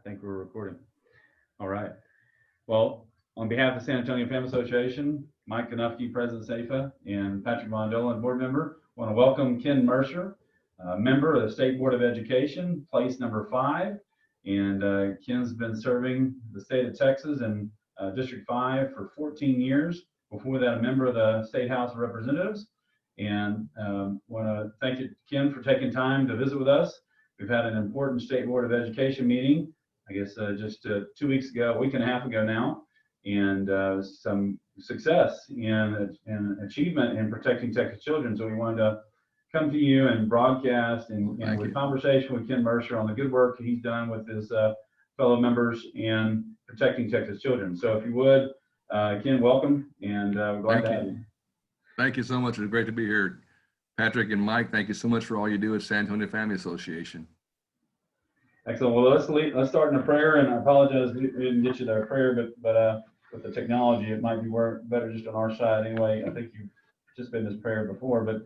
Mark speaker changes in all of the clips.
Speaker 1: I think we're recording. All right. Well, on behalf of San Antonio Family Association, Mike Ganufke, President SAFA, and Patrick Mondola, board member, I want to welcome Ken Mercer, member of the State Board of Education, place number 5. And Ken's been serving the state of Texas in District 5 for 14 years. Before that, a member of the State House of Representatives. And want to thank you, Ken, for taking time to visit with us. We've had an important State Board of Education meeting, I guess just 2 weeks ago, a week and a half ago now, and some success in achievement in protecting Texas children. So we wanted to come to you and broadcast and with conversation with Ken Mercer on the good work that he's done with his fellow members in protecting Texas children. So if you would, Ken, welcome, and we're glad to have you.
Speaker 2: Thank you so much. It's great to be here. Patrick and Mike, thank you so much for all you do at San Antonio Family Association.
Speaker 1: Excellent. Well, let's start in a prayer, and I apologize we didn't get you their prayer, but with the technology, it might be better just on our side anyway. I think you've participated in this prayer before, but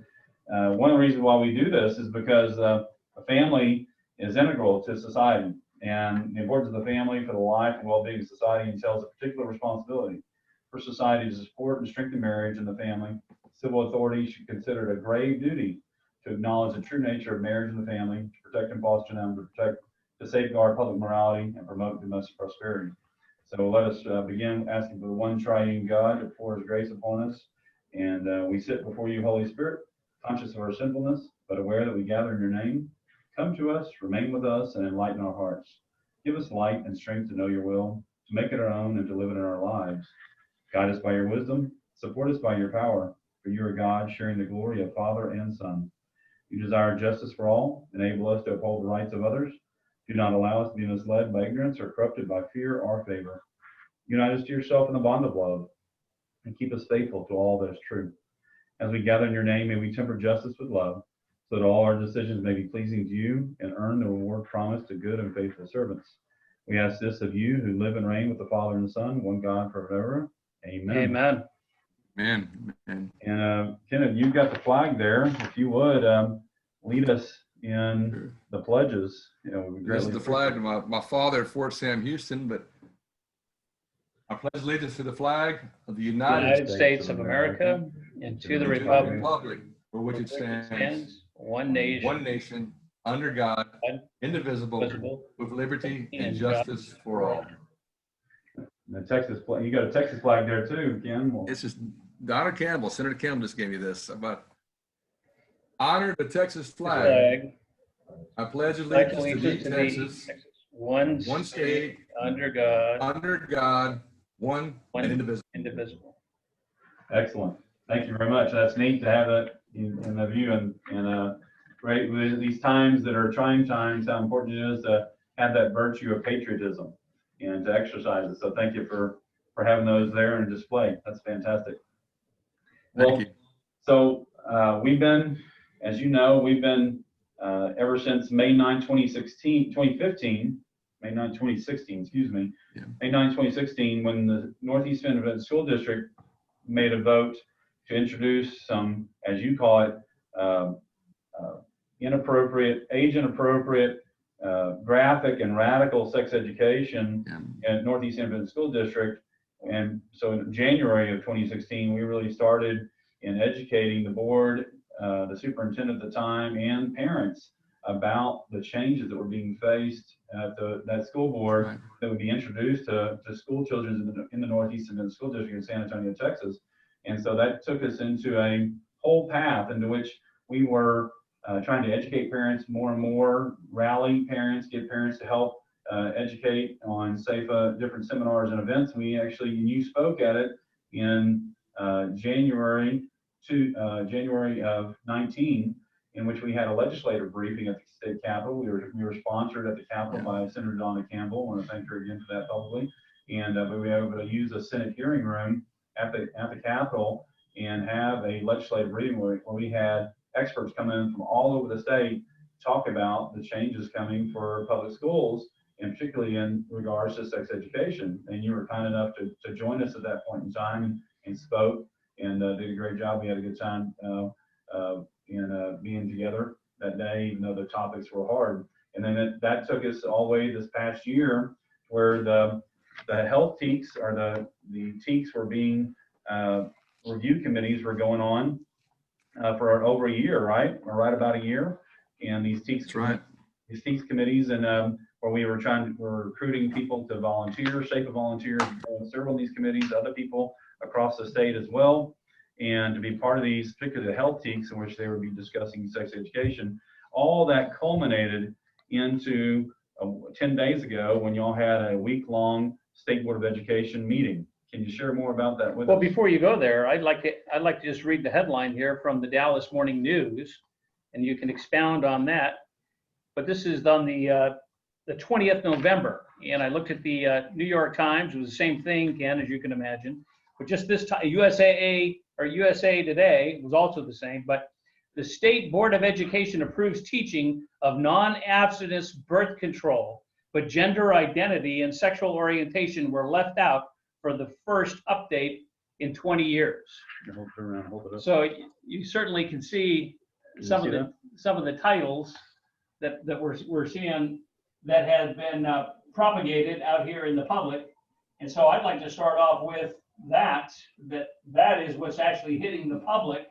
Speaker 1: one of the reasons why we do this is because a family is integral to society, and the importance of the family for the life and well-being of society entails a particular responsibility for society to support and strengthen marriage and the family. Civil authorities should consider it a grave duty to acknowledge the true nature of marriage and the family, to protect and foster them, to safeguard public morality and promote domestic prosperity. So let us begin asking for the one triune God to pour his grace upon us. And we sit before you, Holy Spirit, conscious of our sinfulness, but aware that we gather in your name. Come to us, remain with us, and enlighten our hearts. Give us light and strength to know your will, to make it our own and to live it in our lives. Guide us by your wisdom, support us by your power, for you are God, sharing the glory of Father and Son. You desire justice for all, enable us to uphold the rights of others. Do not allow us to be misled by ignorance or corrupted by fear or favor. Unite us to yourself in the bond of love, and keep us faithful to all that is true. As we gather in your name, may we temper justice with love, so that all our decisions may be pleasing to you and earn the reward promised to good and faithful servants. We ask this of you who live and reign with the Father and the Son, one God forever. Amen.
Speaker 3: Amen.
Speaker 2: Amen.
Speaker 1: And Kenneth, you've got the flag there. If you would lead us in the pledges.
Speaker 2: This is the flag of my father at Fort Sam Houston, but I pledge allegiance to the flag of the
Speaker 3: United States of America and to the republic
Speaker 2: for which it stands,
Speaker 3: one nation,
Speaker 2: under God, indivisible, with liberty and justice for all.
Speaker 1: The Texas flag. You got a Texas flag there too, Ken.
Speaker 2: This is Donna Campbell. Senator Campbell just gave me this. About honor the Texas flag. I pledge allegiance to Texas, one state, under God, one and indivisible.
Speaker 1: Excellent. Thank you very much. That's neat to have that in the view, and great with these times that are trying times, how important it is to have that virtue of patriotism and to exercise it. So thank you for having those there in display. That's fantastic.
Speaker 2: Thank you.
Speaker 1: So we've been, as you know, ever since May 9, 2015, May 9, 2016, excuse me,
Speaker 2: yeah. May
Speaker 1: 9, 2016, when the Northeast Independent School District made a vote to introduce some, as you call it, age-inappropriate, graphic and radical sex education at Northeast Independent School District. And so in January of 2016, we really started in educating the board, the superintendent at the time, and parents about the changes that were being faced at that school board that would be introduced to school children in the Northeast Independent School District in San Antonio, Texas. And so that took us into a whole path into which we were trying to educate parents more and more, rally parents, get parents to help educate on SAFA, different seminars and events. You spoke at it in January of 19, in which we had a legislative briefing at the state capitol. We were sponsored at the capitol by Senator Donna Campbell. I want to thank her again for that publicly. And but we were able to use a Senate hearing room at the capitol and have a legislative briefing where we had experts come in from all over the state talk about the changes coming for public schools, and particularly in regards to sex education. And you were kind enough to join us at that point in time and spoke and did a great job. We had a good time in being together that day, even though the topics were hard. And then that took us all the way this past year where the health teaks or the teaks were being, review committees were going on for over a year, right? Or right about a year. And these teaks,
Speaker 2: That's right.
Speaker 1: These teaks committees, and where we're recruiting people to volunteer, SAFA volunteers, serve on these committees, other people across the state as well, and to be part of these, particularly the health teaks in which they would be discussing sex education. All that culminated into 10 days ago when y'all had a week-long State Board of Education meeting. Can you share more about that with us?
Speaker 3: Well, before you go there, I'd like to just read the headline here from the Dallas Morning News, and you can expound on that. But this is on the 20th November, and I looked at the New York Times. It was the same thing, Ken, as you can imagine. But just this time, USA Today was also the same. But the State Board of Education approves teaching of non-abstinence birth control, but gender identity and sexual orientation were left out for the first update in 20 years.
Speaker 1: Hold it up.
Speaker 3: So you certainly can see some of the titles that we're seeing that has been propagated out here in the public. And so I'd like to start off with that is what's actually hitting the public.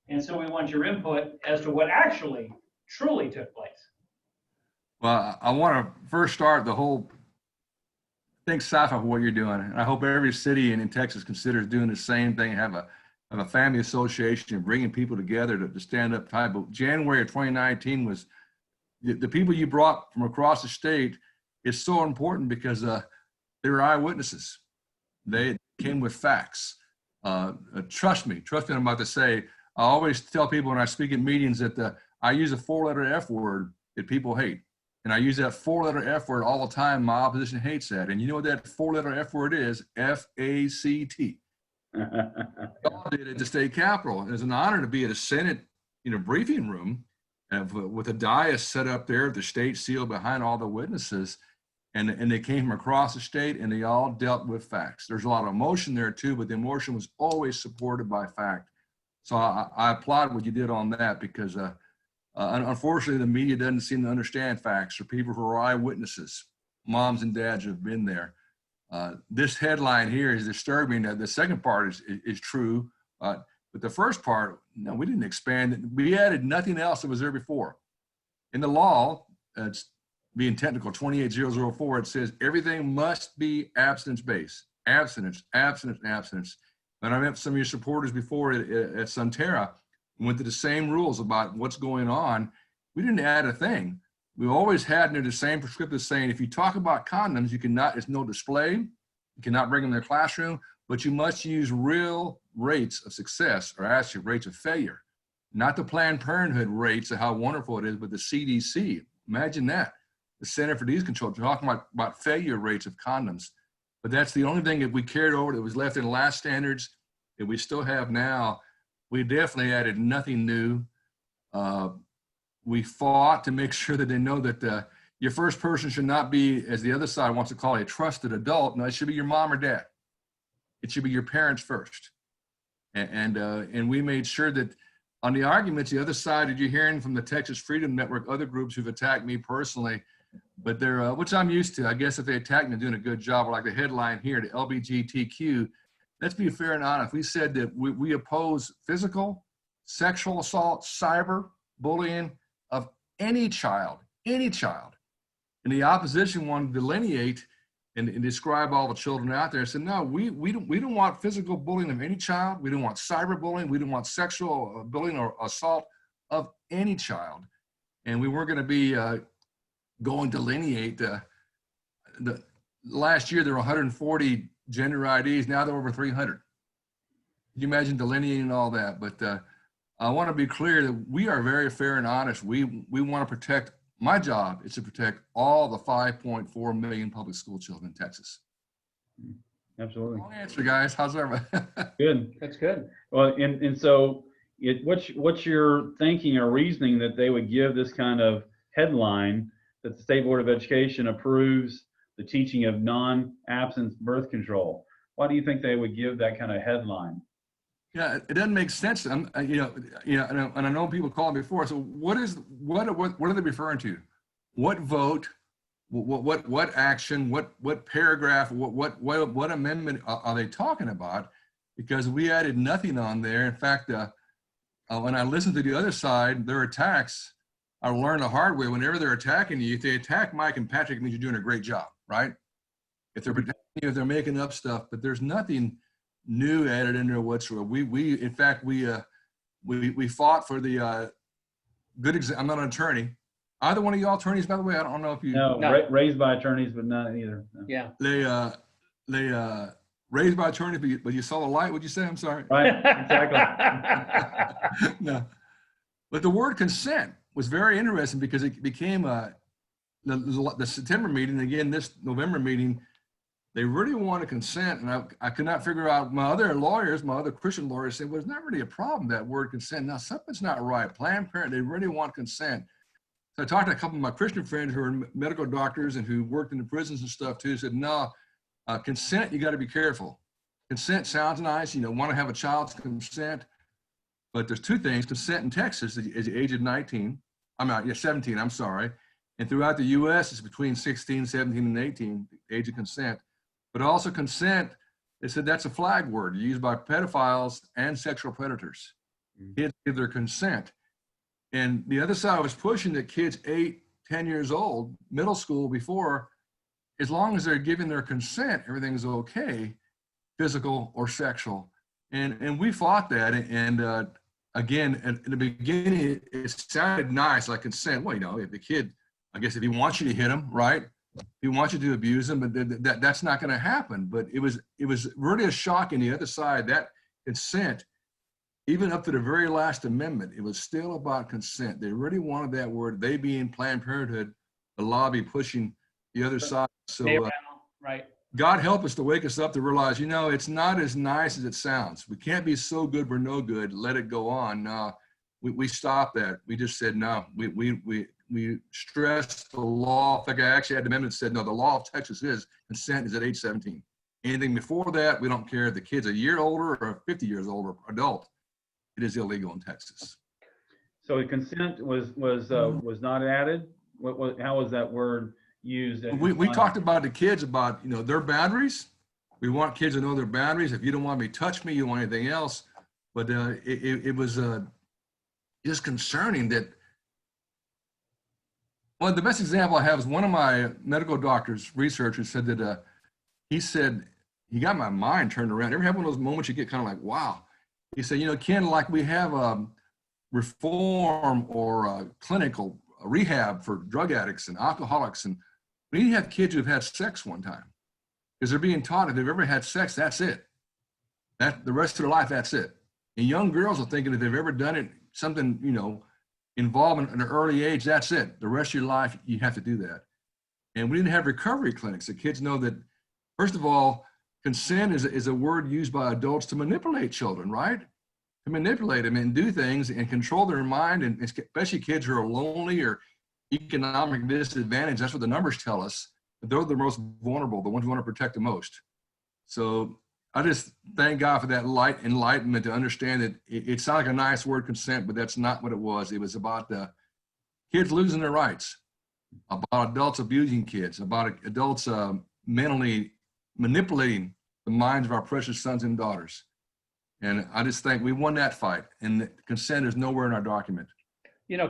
Speaker 3: And so we want your input as to what actually truly took place.
Speaker 2: Well, I want to first start the whole, thank SAFA for what you're doing. And I hope every city in Texas considers doing the same thing, have a family association and bringing people together to stand up tight. But January of 2019 was, the people you brought from across the state is so important because they were eyewitnesses. They came with facts. Trust me, I'm about to say, I always tell people when I speak at meetings that I use a 4-letter F word that people hate. And I use that 4-letter F word all the time. My opposition hates that. And you know what that 4-letter F word is? F-A-C-T. All did at the state capitol. It's an honor to be at a Senate, briefing room with a dais set up there, the state seal behind all the witnesses. And they came from across the state and they all dealt with facts. There's a lot of emotion there too, but the emotion was always supported by fact. So I applaud what you did on that because unfortunately the media doesn't seem to understand facts, or people who are eyewitnesses, moms and dads who have been there. This headline here is disturbing. The second part is true, but the first part, no, we didn't expand it. We added nothing else that was there before. In the law, it's being technical, 28004, it says everything must be abstinence-based. Abstinence, abstinence, abstinence. And I met some of your supporters before at Sunterra, went to the same rules about what's going on. We didn't add a thing. We always had the same prescriptive saying, if you talk about condoms, you cannot, it's no display, you cannot bring them in their classroom, but you must use real rates of success, or actually rates of failure. Not the Planned Parenthood rates of how wonderful it is, but the CDC. Imagine that. The Center for Disease Control, talking about failure rates of condoms. But that's the only thing that we carried over that was left in the last standards that we still have now. We definitely added nothing new. We fought to make sure that they know that your first person should not be, as the other side wants to call it, a trusted adult. No, it should be your mom or dad. It should be your parents first. And we made sure that on the arguments, the other side that you're hearing from the Texas Freedom Network, other groups who've attacked me personally, but they're, which I'm used to. I guess if they attack me, they're doing a good job, or like the headline here, the LGBTQ. Let's be fair and honest. We said that we oppose physical, sexual assault, cyber bullying of any child. And the opposition wanted to delineate and describe all the children out there. I said, no, we don't want physical bullying of any child. We don't want cyber bullying. We don't want sexual bullying or assault of any child. And we weren't going to be going delineate. The last year, there were 140 gender IDs. Now there are over 300. Can you imagine delineating all that? But I want to be clear that we are very fair and honest. We want to protect. My job is to protect all the 5.4 million public school children in Texas.
Speaker 1: Absolutely.
Speaker 2: Long answer, guys. How's that?
Speaker 1: Good.
Speaker 3: That's good.
Speaker 1: Well, and so what's your thinking or reasoning that they would give this kind of headline that the State Board of Education approves the teaching of non-abstinence birth control? Why do you think they would give that kind of headline?
Speaker 2: Yeah, it doesn't make sense. And I know people called me before. So what are they referring to? what vote, what action, what paragraph, what amendment are they talking about? Because we added nothing on there. In fact, when I listened to the other side, their attacks, I learned the hard way. Whenever they're attacking you, if they attack Mike and Patrick, it means you're doing a great job, right? If they're protecting you, if they're making up stuff, but there's nothing new added in there whatsoever. In fact, we fought for the good example. I'm not an attorney. Either one of y'all attorneys, by the way? I don't know if you.
Speaker 1: No, raised by attorneys, but not either. No.
Speaker 3: Yeah.
Speaker 2: They raised by attorneys, but you saw the light. What'd you say? I'm sorry.
Speaker 1: Right. Exactly.
Speaker 2: No. But the word consent was very interesting because it became the September meeting, again, this November meeting, they really want to consent. And I could not figure out, my other Christian lawyers said, well, it's not really a problem, that word consent. Now, something's not right. Planned Parenthood, they really want consent. So I talked to a couple of my Christian friends who are medical doctors and who worked in the prisons and stuff too, said, no, consent, you got to be careful. Consent sounds nice, want to have a child's consent. But there's two things. Consent in Texas is the age of 17, I'm sorry. And throughout the US, it's between 16, 17, and 18, the age of consent. But also consent, they said that's a flag word used by pedophiles and sexual predators. Kids give their consent. And the other side was pushing that kids 8, 10 years old, middle school before, as long as they're giving their consent, everything's okay, physical or sexual. And we fought that. And again, in the beginning, it sounded nice, like consent. Well, if the kid, I guess if he wants you to hit him, right? If he wants you to abuse him, but that's not going to happen. But it was really a shock in the other side, that consent, even up to the very last amendment, it was still about consent. They really wanted that word, they being Planned Parenthood, the lobby pushing the other side. So
Speaker 3: right.
Speaker 2: God help us to wake us up to realize, it's not as nice as it sounds. We can't be so good we're no good, let it go on. No, we stopped that. We just said, no, we stressed the law. In fact, I actually had the amendment that said, no, the law of Texas is consent is at age 17. Anything before that, we don't care if the kid's a year older or 50 years older, adult. It is illegal in Texas.
Speaker 1: So consent was not added? How was that word used?
Speaker 2: We talked about the kids, about their boundaries. We want kids to know their boundaries. If you don't want me to touch me, you don't want anything else. But it was just concerning that. Well, the best example I have is one of my medical doctors, researchers, said that he said he got my mind turned around. Ever have one of those moments you get kind of like, wow? He said, Ken, like we have a reform or a clinical rehab for drug addicts and alcoholics, and we need to have kids who've had sex one time, because they're being taught if they've ever had sex, that's it. The rest of their life, that's it. And young girls are thinking if they've ever done it, something, involved in an early age, that's it. The rest of your life, you have to do that. And we didn't have recovery clinics. The kids know that, first of all, consent is a word used by adults to manipulate children, right? To manipulate them and do things and control their mind, and especially kids who are lonely or economic disadvantage. That's what the numbers tell us. They're the most vulnerable, the ones we want to protect the most. So I just thank God for that enlightenment to understand that it sounds like a nice word, consent, but that's not what it was. It was about the kids losing their rights, about adults abusing kids, about adults mentally manipulating the minds of our precious sons and daughters. And I just think we won that fight, and consent is nowhere in our document.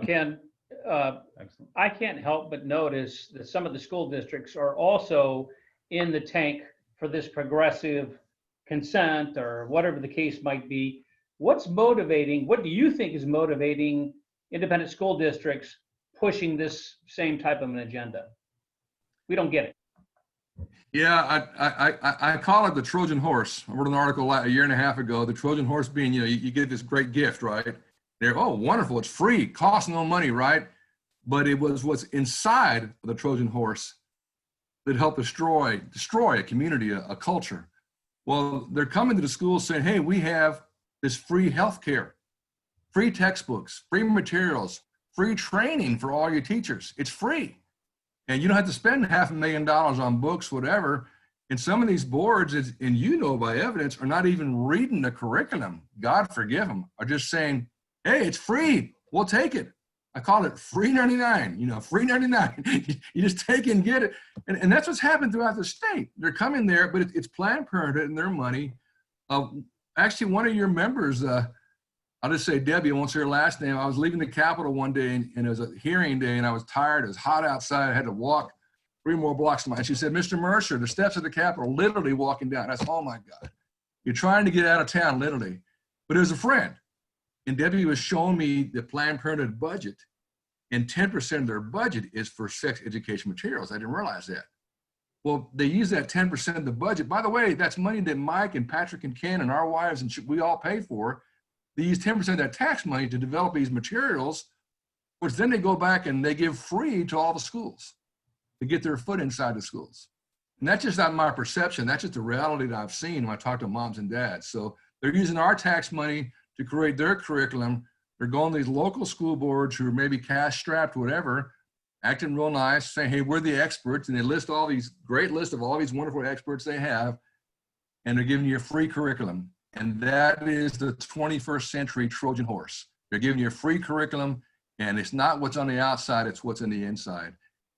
Speaker 3: Ken, I can't help but notice that some of the school districts are also in the tank for this progressive consent or whatever the case might be. What do you think is motivating independent school districts pushing this same type of an agenda? We don't get it.
Speaker 2: Yeah, I call it the Trojan horse. I wrote an article a year and a half ago. The Trojan horse being, you get this great gift, right? They're, oh, wonderful, it's free, costs no money, right? But it was what's inside of the Trojan horse that helped destroy a community, a culture. Well, they're coming to the schools saying, hey, we have this free healthcare, free textbooks, free materials, free training for all your teachers. It's free. And you don't have to spend $500,000 on books, whatever. And some of these boards, and by evidence, are not even reading the curriculum. God forgive them, are just saying, hey, it's free. We'll take it. I call it free 99, you know, free 99. You just take and get it. And that's what's happened throughout the state. They're coming there, but it's Planned Parenthood and their money. Actually, one of your members, I'll just say Debbie, I won't say her last name. I was leaving the Capitol one day and it was a hearing day and I was tired. It was hot outside. I had to walk 3 more blocks to mine. She said, Mr. Mercer, the steps of the Capitol, literally walking down. I said, oh my God, you're trying to get out of town, literally. But it was a friend. And Debbie was showing me the Planned Parenthood budget, and 10% of their budget is for sex education materials. I didn't realize that. Well, they use that 10% of the budget. By the way, that's money that Mike and Patrick and Ken and our wives and we all pay for. They use 10% of that tax money to develop these materials, which then they go back and they give free to all the schools to get their foot inside the schools. And that's just not my perception. That's just the reality that I've seen when I talk to moms and dads. So they're using our tax money to create their curriculum. They're going to these local school boards who are maybe cash strapped, whatever, acting real nice, saying, hey, we're the experts. And they list all these great lists of all these wonderful experts they have. And they're giving you a free curriculum. And that is the 21st century Trojan horse. They're giving you a free curriculum, and it's not what's on the outside, it's what's on the inside.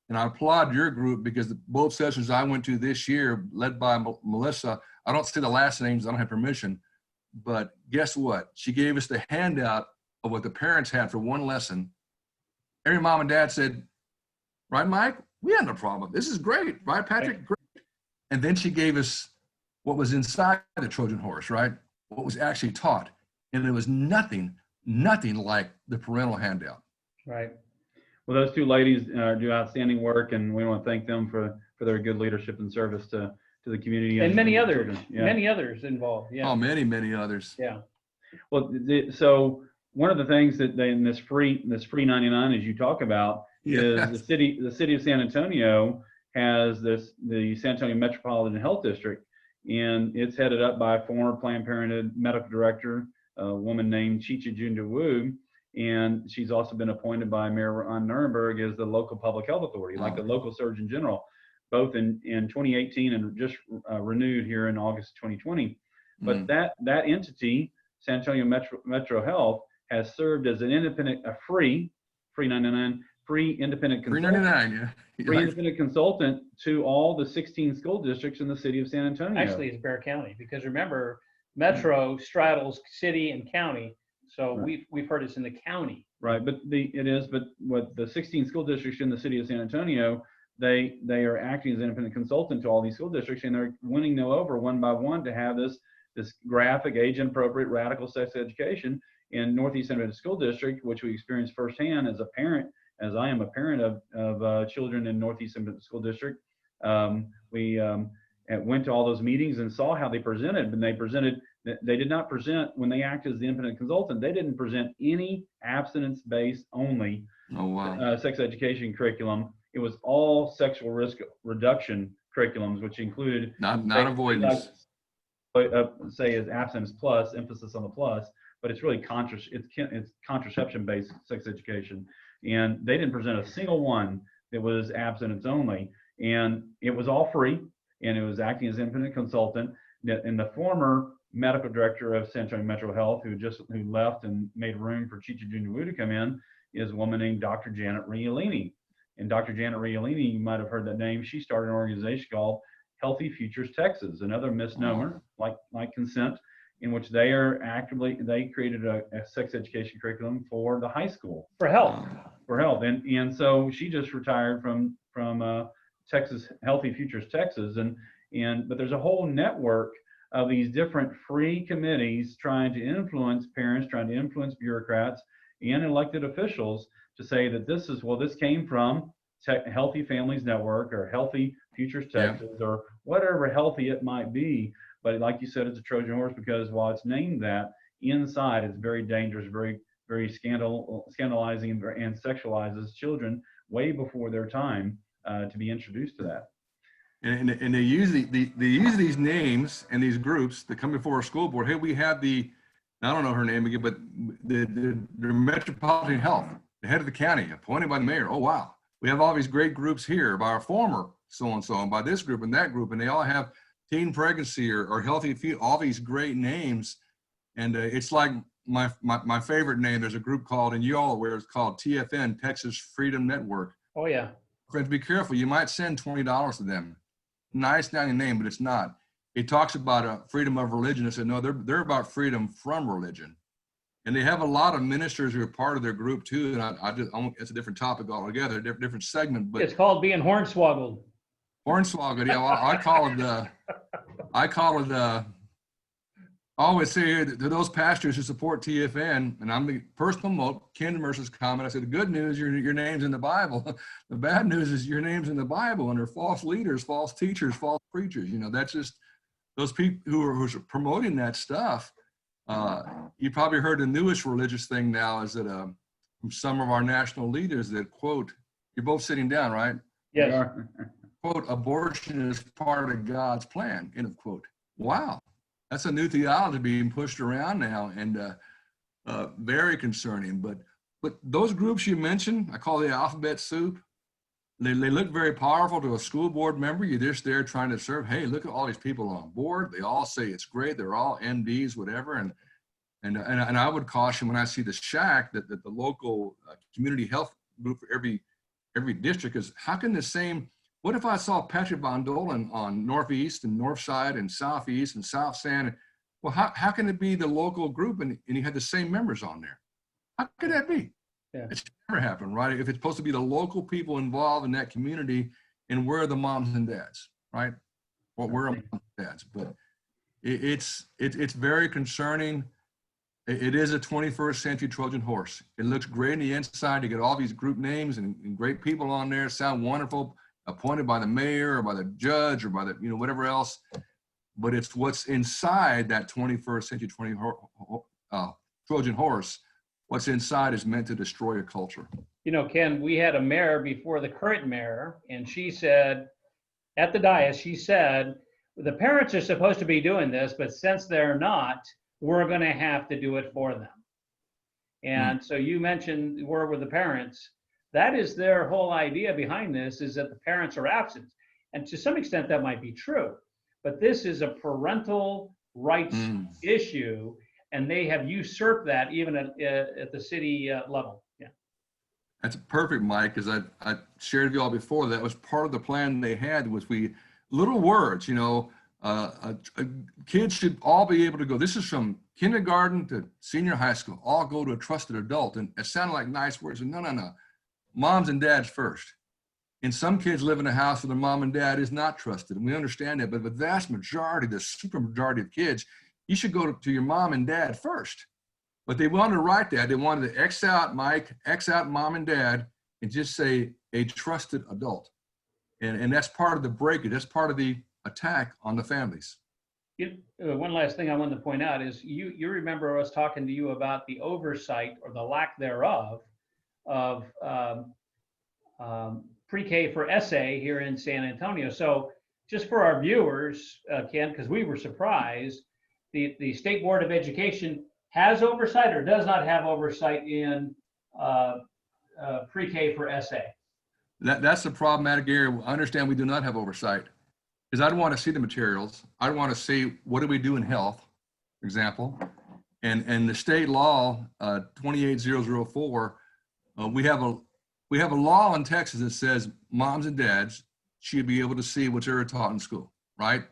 Speaker 2: And I applaud your group because both sessions I went to this year, led by Melissa, I don't say the last names, I don't have permission, but guess what? She gave us the handout of what the parents had for one lesson. Every mom and dad said, right, Mike? We have no problem. This is great, right, Patrick? Great. And then she gave us what was inside the Trojan horse, right? What was actually taught. And it was nothing like the parental handout.
Speaker 3: Right.
Speaker 1: Well, those two ladies do outstanding work, and we want to thank them for their good leadership and service to the community.
Speaker 3: And many others,
Speaker 1: children. Yeah.
Speaker 3: many others involved. Yeah.
Speaker 2: Oh, many others.
Speaker 3: Yeah.
Speaker 1: Well, so one of the things that they, in this free 99, as you talk about, is the city of San Antonio has the San Antonio Metropolitan Health District, and it's headed up by former Planned Parenthood medical director, a woman named Chicha Junda Wu. And she's also been appointed by Mayor Ron Nirenberg as the local public health authority, like the local surgeon general, both in 2018 and just renewed here in August 2020. But that entity, San Antonio Metro Health, has served as an independent, free 99, free independent consultant,
Speaker 2: 399, yeah.
Speaker 1: free independent consultant to all the 16 school districts in the city of San Antonio.
Speaker 3: Actually, it's Bexar County, because remember, Metro straddles city and county. So we've heard it's in the county.
Speaker 1: Right, but what the 16 school districts in the city of San Antonio, they are acting as independent consultant to all these school districts, and they're winning them over one by one to have this graphic, age-appropriate, radical sex education in Northeast San Antonio School District, which we experienced firsthand as a parent, as I am a parent of children in Northeast San Antonio School District. We went to all those meetings and saw how they presented, and they did not present, when they acted as the independent consultant, they didn't present any abstinence-based only sex education curriculum. It was all sexual risk reduction curriculums, which included
Speaker 2: not avoidance.
Speaker 1: Say is AbstinencePlus, emphasis on the plus, but it's really it's contraception-based sex education. And they didn't present a single one that was abstinence only. And it was all free, and it was acting as independent consultant. And the former medical director of San Antonio Metro Health, who left and made room for Chicha Junda Wu to come in, is a woman named Dr. Janet Riolini. And Dr. Janet Riolini, you might have heard that name. She started an organization called Healthy Futures Texas, another misnomer like consent, in which they created a sex education curriculum for the high school
Speaker 3: For health.
Speaker 1: And so she just retired from Texas, Healthy Futures Texas, but there's a whole network of these different free committees trying to influence parents, trying to influence bureaucrats and elected officials to say that this came from Healthy Families Network or Healthy Futures Texas or whatever healthy it might be. But like you said, it's a Trojan horse, because while it's named that, inside it's very dangerous, very, very scandalizing and sexualizes children way before their time to be introduced to that.
Speaker 2: And they use these names and these groups that come before our school board. Hey, we have I don't know her name again, but the Metropolitan Health, the head of the county, appointed by the mayor. Oh, wow. We have all these great groups here by our former so-and-so and by this group and that group, and they all have teen pregnancy or healthy, all these great names. And it's like my favorite name, there's a group called, and you all aware, it's called TFN, Texas Freedom Network.
Speaker 3: Oh, yeah.
Speaker 2: Friends, be careful. You might send $20 to them. Nice sounding name, but it's not. It talks about freedom of religion. I said, no, they're about freedom from religion. And they have a lot of ministers who are part of their group too. And it's a different topic altogether, different segment. But
Speaker 3: it's called being hornswoggled.
Speaker 2: Hornswoggled, yeah. Well, I always say to those pastors who support TFN, and I'm the first promote Ken Mercer's comment. I said, the good news, your name's in the Bible. The bad news is your name's in the Bible, and they're false leaders, false teachers, false preachers. You know, that's just those people who are promoting that stuff. You probably heard the newest religious thing now is that from some of our national leaders that quote, you're both sitting down, right?
Speaker 3: Yes.
Speaker 2: Quote, abortion is part of God's plan, end of quote. Wow. That's a new theology being pushed around now, and very concerning. But those groups you mentioned, I call the alphabet soup. They look very powerful to a school board member. You're just there trying to serve. Hey, look at all these people on board. They all say it's great. They're all MDs, whatever. And I would caution when I see the SHAC that the local community health group for every district is, how can the same? What if I saw Patrick Von Dolan on Northeast and North Side and Southeast and South San? Well, how can it be the local group and you had the same members on there? How could that be?
Speaker 3: Yeah.
Speaker 2: It should never happen, right? If it's supposed to be the local people involved in that community, and where are the moms and dads, right? Well, where are moms and dads? But it's very concerning. It is a 21st century Trojan horse. It looks great in the inside. You get all these group names and great people on there, sound wonderful, appointed by the mayor or by the judge or by the, whatever else. But it's what's inside that 21st century Trojan horse. What's inside is meant to destroy a culture.
Speaker 3: Ken, we had a mayor before the current mayor, and she said, at the dais, she said, the parents are supposed to be doing this, but since they're not, we're going to have to do it for them. And so you mentioned where were the parents. That is their whole idea behind this, is that the parents are absent. And to some extent, that might be true. But this is a parental rights issue, and they have usurped that even at the city level. Yeah.
Speaker 2: That's perfect, Mike, because I shared with you all before, that was part of the plan they had, was little words, kids should all be able to go. This is from kindergarten to senior high school, all go to a trusted adult. And it sounded like nice words. And no. Moms and dads first. And some kids live in a house where their mom and dad is not trusted. And we understand that. But the vast majority, the super majority of kids, you should go to your mom and dad first. But they wanted to write that. They wanted to X out Mike, X out mom and dad, and just say a trusted adult. And that's part of the breakage. That's part of the attack on the families.
Speaker 3: One last thing I wanted to point out is you remember us talking to you about the oversight or the lack thereof of pre-K for SA here in San Antonio. So just for our viewers, Ken, because we were surprised, the State Board of Education has oversight or does not have oversight in pre-K for SA.
Speaker 2: That's the problematic area. I understand we do not have oversight, because I'd want to see the materials. I'd want to see what do we do in health, for example, and the state law 28004. We have a law in Texas that says moms and dads should be able to see what's ever taught in school, right?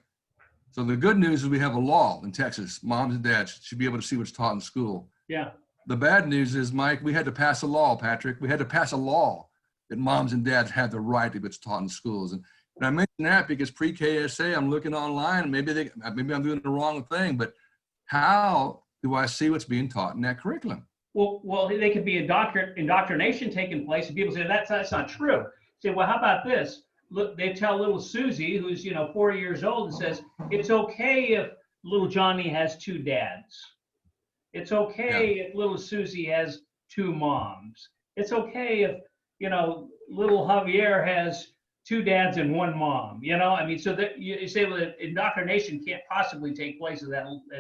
Speaker 2: So the good news is we have a law in Texas. Moms and dads should be able to see what's taught in school. Yeah. The bad news is, Mike, we had to pass a law, Patrick. We had to pass a law that moms and dads have the right to what's taught in schools. And I mention that because pre-KSA, I'm looking online, maybe I'm doing the wrong thing, but how do I see what's being taught in that curriculum?
Speaker 3: Well, they could be indoctrination taking place, and people say that's not true. Say, well, how about this? Look, they tell little Susie, who's 4 years old, and says it's okay if little Johnny has two dads. It's okay if little Susie has two moms. It's okay if little Javier has two dads and one mom. So that you say, well, indoctrination can't possibly take place at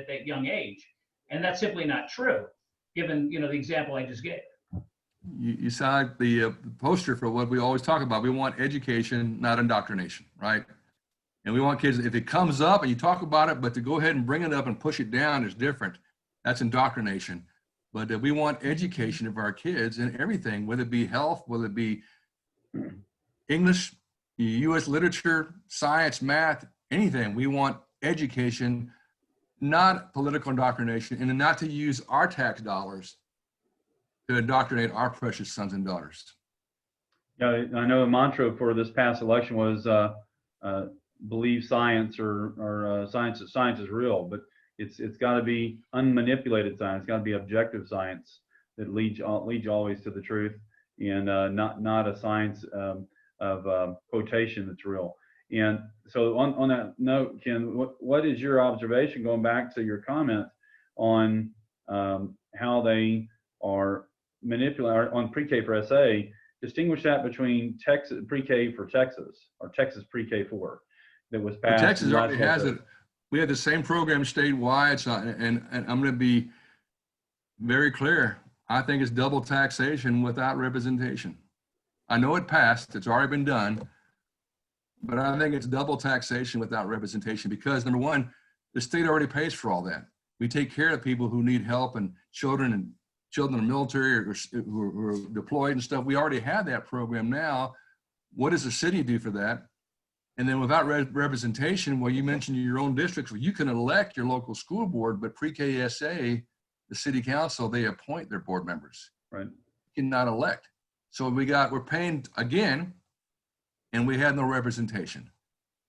Speaker 3: that young age, and that's simply not true, given the example I just gave.
Speaker 2: You sound like the poster for what we always talk about. We want education, not indoctrination, right? And we want kids, if it comes up and you talk about it, but to go ahead and bring it up and push it down is different. That's indoctrination. but we want education of our kids in everything, whether it be health, whether it be English, U.S. literature, science, math, anything. We want education, not political indoctrination, and not to use our tax dollars to indoctrinate our precious sons and daughters.
Speaker 1: Yeah, I know a mantra for this past election was believe science or science is real, but it's got to be unmanipulated science. It's got to be objective science that leads always to the truth, and not a science of quotation that's real. And so on that note, Ken, what is your observation, going back to your comment on how they are manipulating on pre-K for SA? Distinguish that between Texas pre-K for Texas, or Texas pre-K 4 that was passed.
Speaker 2: Well, Texas already has it. We have the same program statewide, so, and I'm going to be very clear. I think it's double taxation without representation. I know it passed, it's already been done, but I think it's double taxation without representation because, number one, the state already pays for all that. We take care of people who need help, and children in the military or who are deployed and stuff. We already have that program now. What does the city do for that? And then without representation, well, you mentioned your own districts, well, you can elect your local school board, but pre-K SA, the city council, they appoint their board members.
Speaker 1: Right.
Speaker 2: You cannot elect. So we're paying again, and we have no representation.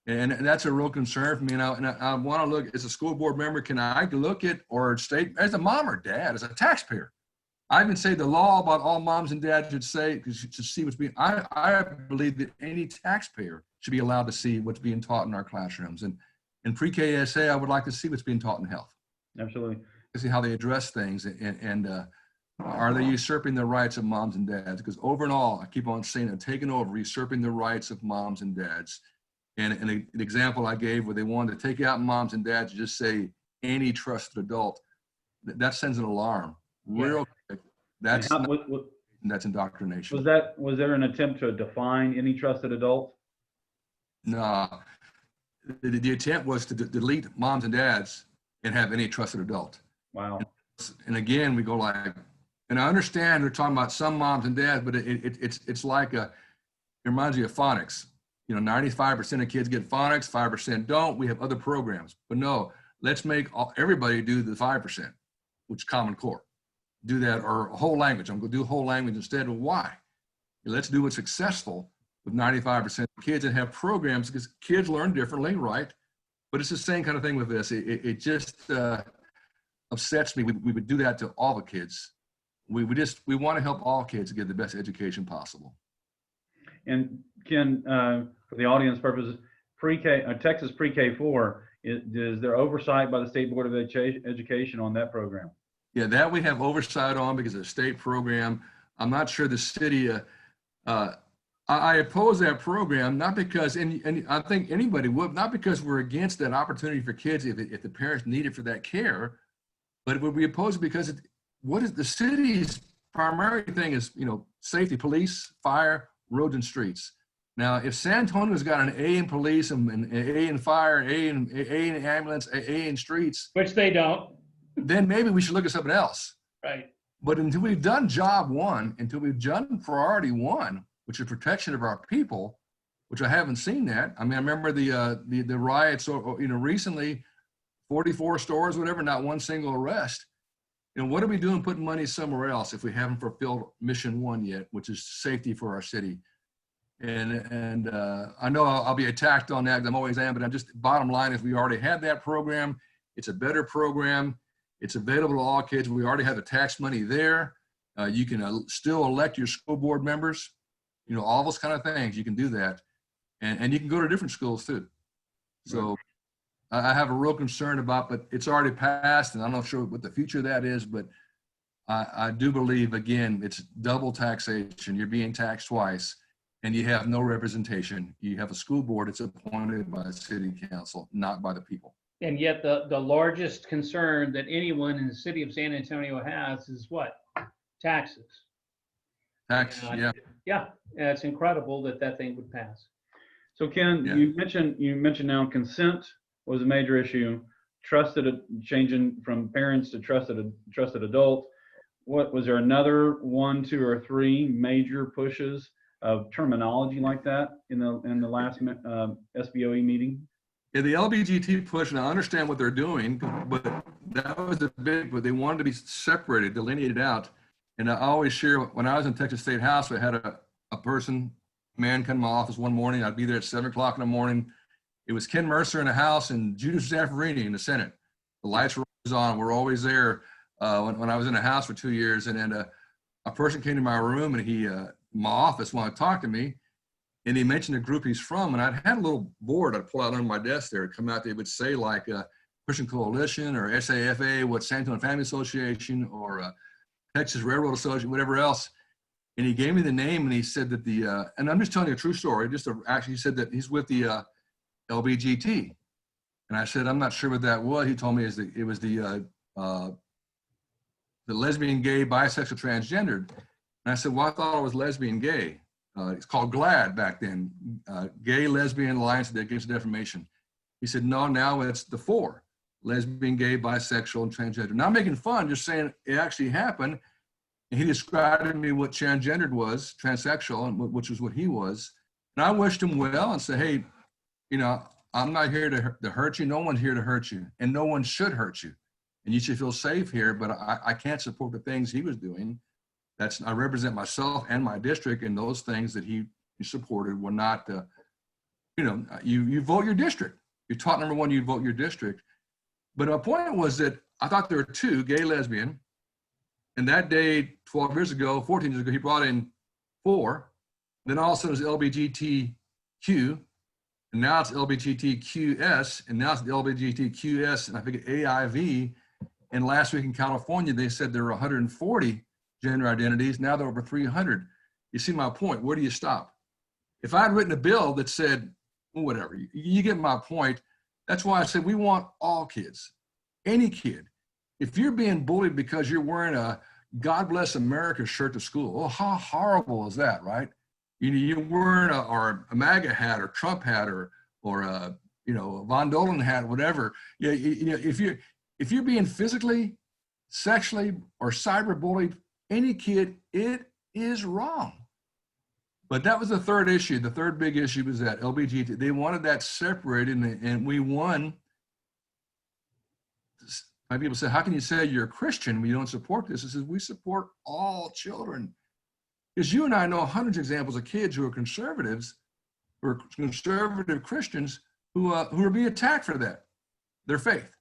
Speaker 2: And that's a real concern for me. And I want to look, as a school board member, can I look at, or state, as a mom or dad, as a taxpayer, I even say the law about all moms and dads should see what's being, I believe that any taxpayer should be allowed to see what's being taught in our classrooms. And in pre-K SA, I would like to see what's being taught in health.
Speaker 1: Absolutely.
Speaker 2: To see how they address things, and are they usurping the rights of moms and dads? Because over and all, I keep on saying it, taking over, usurping the rights of moms and dads. And an example I gave where they wanted to take out moms and dads and just say any trusted adult, that sends an alarm real quick. That's indoctrination.
Speaker 1: Was there an attempt to define any trusted adult?
Speaker 2: No, the attempt was to delete moms and dads and have any trusted adult.
Speaker 1: Wow.
Speaker 2: And again, we go like, and I understand we're talking about some moms and dads, but it's like it reminds me of phonics. 95% of kids get phonics, 5% don't. We have other programs, but no, let's make everybody do the 5%, which is Common Core. Do that, or whole language. I'm going to do whole language instead. Well, why? Let's do what's successful with 95% of kids and have programs, because kids learn differently, right? But it's the same kind of thing with this. It just upsets me. We would do that to all the kids. We want to help all kids get the best education possible. And
Speaker 1: Ken, for the audience purposes, Texas pre-K 4, is there oversight by the State Board of Education on that program?
Speaker 2: Yeah, that we have oversight on because it's a state program. I'm not sure the city, I oppose that program, not because, and I think anybody would, not because we're against that opportunity for kids if the parents need it for that care, but we oppose it because what is the city's primary thing is, safety, police, fire, roads and streets. Now, if San Antonio's got an A in police and an A in fire, A in ambulance, A in streets,
Speaker 3: which they don't,
Speaker 2: then maybe we should look at something else.
Speaker 3: Right.
Speaker 2: But until we've done job one, until we've done priority one, which is protection of our people, which I haven't seen that. I mean, I remember the riots, recently, 44 stores, whatever, not one single arrest. What are we doing putting money somewhere else if we haven't fulfilled mission one yet, which is safety for our city? And I know I'll be attacked on that, because I'm always am, but I'm just, bottom line is we already have that program. It's a better program. It's available to all kids. We already have the tax money there. You can still elect your school board members, all those kind of things. You can do that. And you can go to different schools too. So I have a real concern about, but it's already passed, and I'm not sure what the future of that is, but I do believe, again, it's double taxation. You're being taxed twice, and you have no representation. You have a school board that's appointed by the city council, not by the people.
Speaker 3: And yet the largest concern that anyone in the city of San Antonio has is what? Taxes.
Speaker 2: Tax, yeah.
Speaker 3: Yeah, it's incredible that thing would pass.
Speaker 1: So Ken, you mentioned now consent was a major issue, changing from parents to trusted adult. what was there another 1, 2, or 3 major pushes of terminology like that in the last SBOE meeting?
Speaker 2: Yeah, the LBGT push, and I understand what they're doing, but that was a big, but they wanted to be separated, delineated out. And I always share, when I was in Texas State House, I had a man come to my office one morning. I'd be there at 7 o'clock in the morning. It was Ken Mercer in the House and Judah Zaffarini in the Senate. The lights were always on. We're always there when I was in the House for 2 years. And then a person came to my room and my office wanted to talk to me. And he mentioned the group he's from. And I'd had a little board I'd pull out under my desk there. It'd come out, they would say like Christian Coalition or SAFA, what San Antonio Family Association or Texas Railroad Association, whatever else. And he gave me the name and he said that and I'm just telling you a true story, actually he said that he's with the LBGT. And I said, I'm not sure what that was. He told me it was the lesbian, gay, bisexual, transgendered. And I said, well, I thought it was lesbian, gay. It's called GLAD back then, Gay Lesbian Alliance Against Defamation. He said, no, now it's the 4, lesbian, gay, bisexual, and transgender. Not making fun, just saying it actually happened. And he described to me what transgendered was, transsexual, which was what he was. And I wished him well and said, hey, you know, I'm not here to hurt you. No one's here to hurt you, and no one should hurt you. And you should feel safe here, but I can't support the things he was doing. I represent myself and my district, and those things that he supported were not, you vote your district. You're taught, number one, you vote your district. But my point was that I thought there were 2, gay, lesbian. And that day, 14 years ago, he brought in 4. Then all of a sudden it was LBGTQ. And now it's LBGTQS. And now it's the LBGTQS, and I think AIV. And last week in California, they said there were 140 gender identities. Now there are over 300. You see my point. Where do you stop? If I'd written a bill that said, well, whatever, you get my point. That's why I said we want all kids, any kid. If you're being bullied because you're wearing a God Bless America shirt to school, oh, how horrible is that, right? You're wearing a MAGA hat or Trump hat or a Von Dolan hat, whatever. Yeah, if you're being physically, sexually, or cyberbullied, any kid, it is wrong. But that was the third issue. The third big issue was that LBGT, they wanted that separated, and we won. My people say, how can you say you're a Christian when you don't support this? It says, we support all children. Because you and I know hundreds of examples of kids who are conservatives, who are conservative Christians, who are being attacked for that, their faith.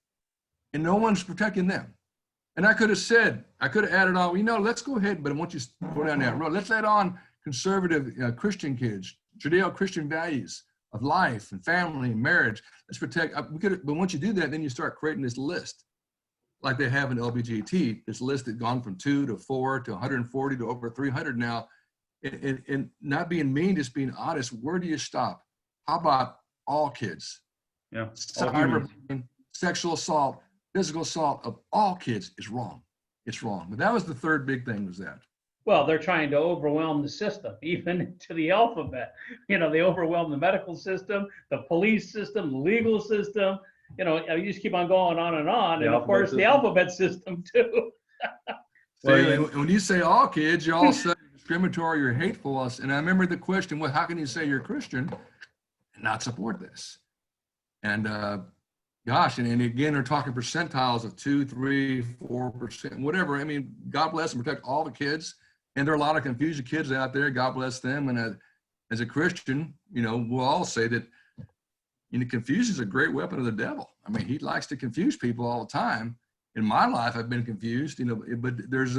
Speaker 2: And no one's protecting them. And I could have added on, let's go ahead, but I want you to go down that road. Let's add on conservative Christian kids, Judeo-Christian values of life and family and marriage. Let's protect, but once you do that, then you start creating this list like they have in LBGT, this list that's gone from 2 to 4 to 140 to over 300 now. And not being mean, just being honest, where do you stop? How about all kids?
Speaker 1: Yeah.
Speaker 2: Cyberbullying, sexual assault, physical assault of all kids is wrong. It's wrong. But that was the third big thing, was that.
Speaker 3: Well, they're trying to overwhelm the system, even to the alphabet. They overwhelm the medical system, the police system, the legal system. You just keep on going on and on. And of course, the alphabet system too.
Speaker 2: When you say all kids, you're all saying discriminatory or hateful. And I remember the question, well, how can you say you're a Christian and not support this? And gosh, and again, they're talking percentiles of 2, 3, 4%, whatever. I mean, God bless and protect all the kids. And there are a lot of confused kids out there. God bless them. And as a Christian, we'll all say that, confusion is a great weapon of the devil. I mean, he likes to confuse people all the time. In my life, I've been confused, but there's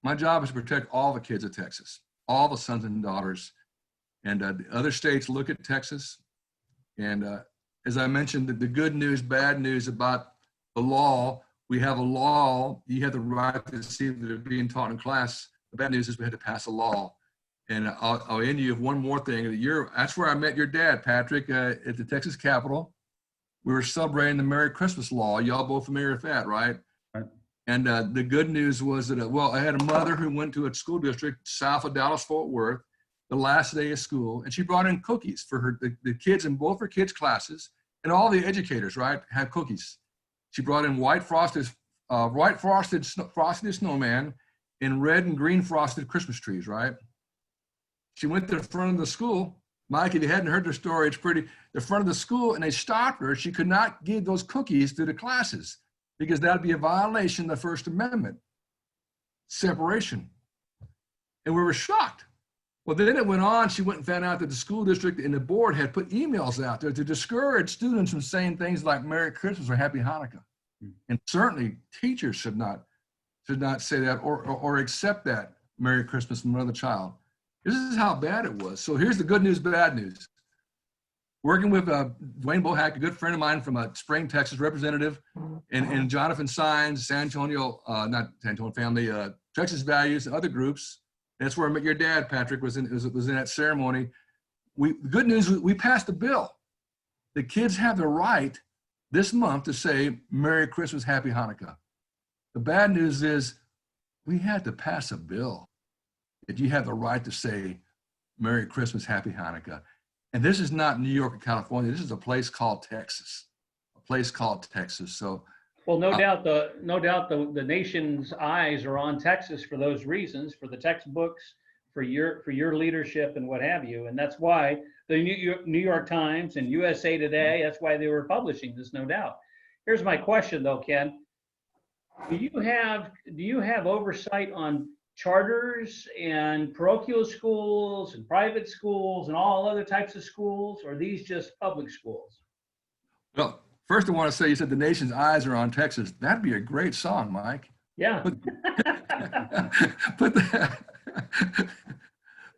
Speaker 2: my job is to protect all the kids of Texas, all the sons and daughters. And the other states look at Texas. And as I mentioned, the good news, bad news about the law, we have a law. You have the right to see that they're being taught in class. The bad news is we had to pass a law. And I'll end you with one more thing. That's where I met your dad, Patrick, at the Texas Capitol. We were celebrating the Merry Christmas law. Y'all both familiar with that, right?
Speaker 1: Right.
Speaker 2: And the good news was that, I had a mother who went to a school district south of Dallas-Fort Worth, the last day of school, and she brought in cookies for the kids in both her kids' classes, and all the educators, right, had cookies. She brought in white frosted white frosted snowman and red and green frosted Christmas trees, right? She went to the front of the school. Mike, if you hadn't heard the story, it's pretty, the front of the school, and they stopped her. She could not give those cookies to the classes because that'd be a violation of the First Amendment, separation. And we were shocked. Well, then it went on. She went and found out that the school district and the board had put emails out there to discourage students from saying things like Merry Christmas or Happy Hanukkah. And certainly teachers should not say that or accept that Merry Christmas from another child. This is how bad it was. So here's the good news, bad news. Working with Dwayne Bohack, a good friend of mine from Spring, Texas, representative, and Jonathan Sines, San Antonio, not San Antonio family, Texas Values, and other groups. That's where I met your dad, Patrick, was in that ceremony. The good news, we passed a bill. The kids have the right this month to say Merry Christmas, Happy Hanukkah. The bad news is we had to pass a bill that you have the right to say Merry Christmas, Happy Hanukkah. And this is not New York or California. This is a place called Texas. So,
Speaker 3: well, no doubt the nation's eyes are on Texas for those reasons, for the textbooks, for your leadership and what have you. And that's why the New York Times and USA Today, that's why they were publishing this, no doubt. Here's my question though, Ken. Do you have oversight on charters and parochial schools and private schools and all other types of schools, or are these just public schools?
Speaker 2: Well, first I want to say, you said the nation's eyes are on Texas. That'd be a great song, Mike.
Speaker 3: Yeah.
Speaker 2: But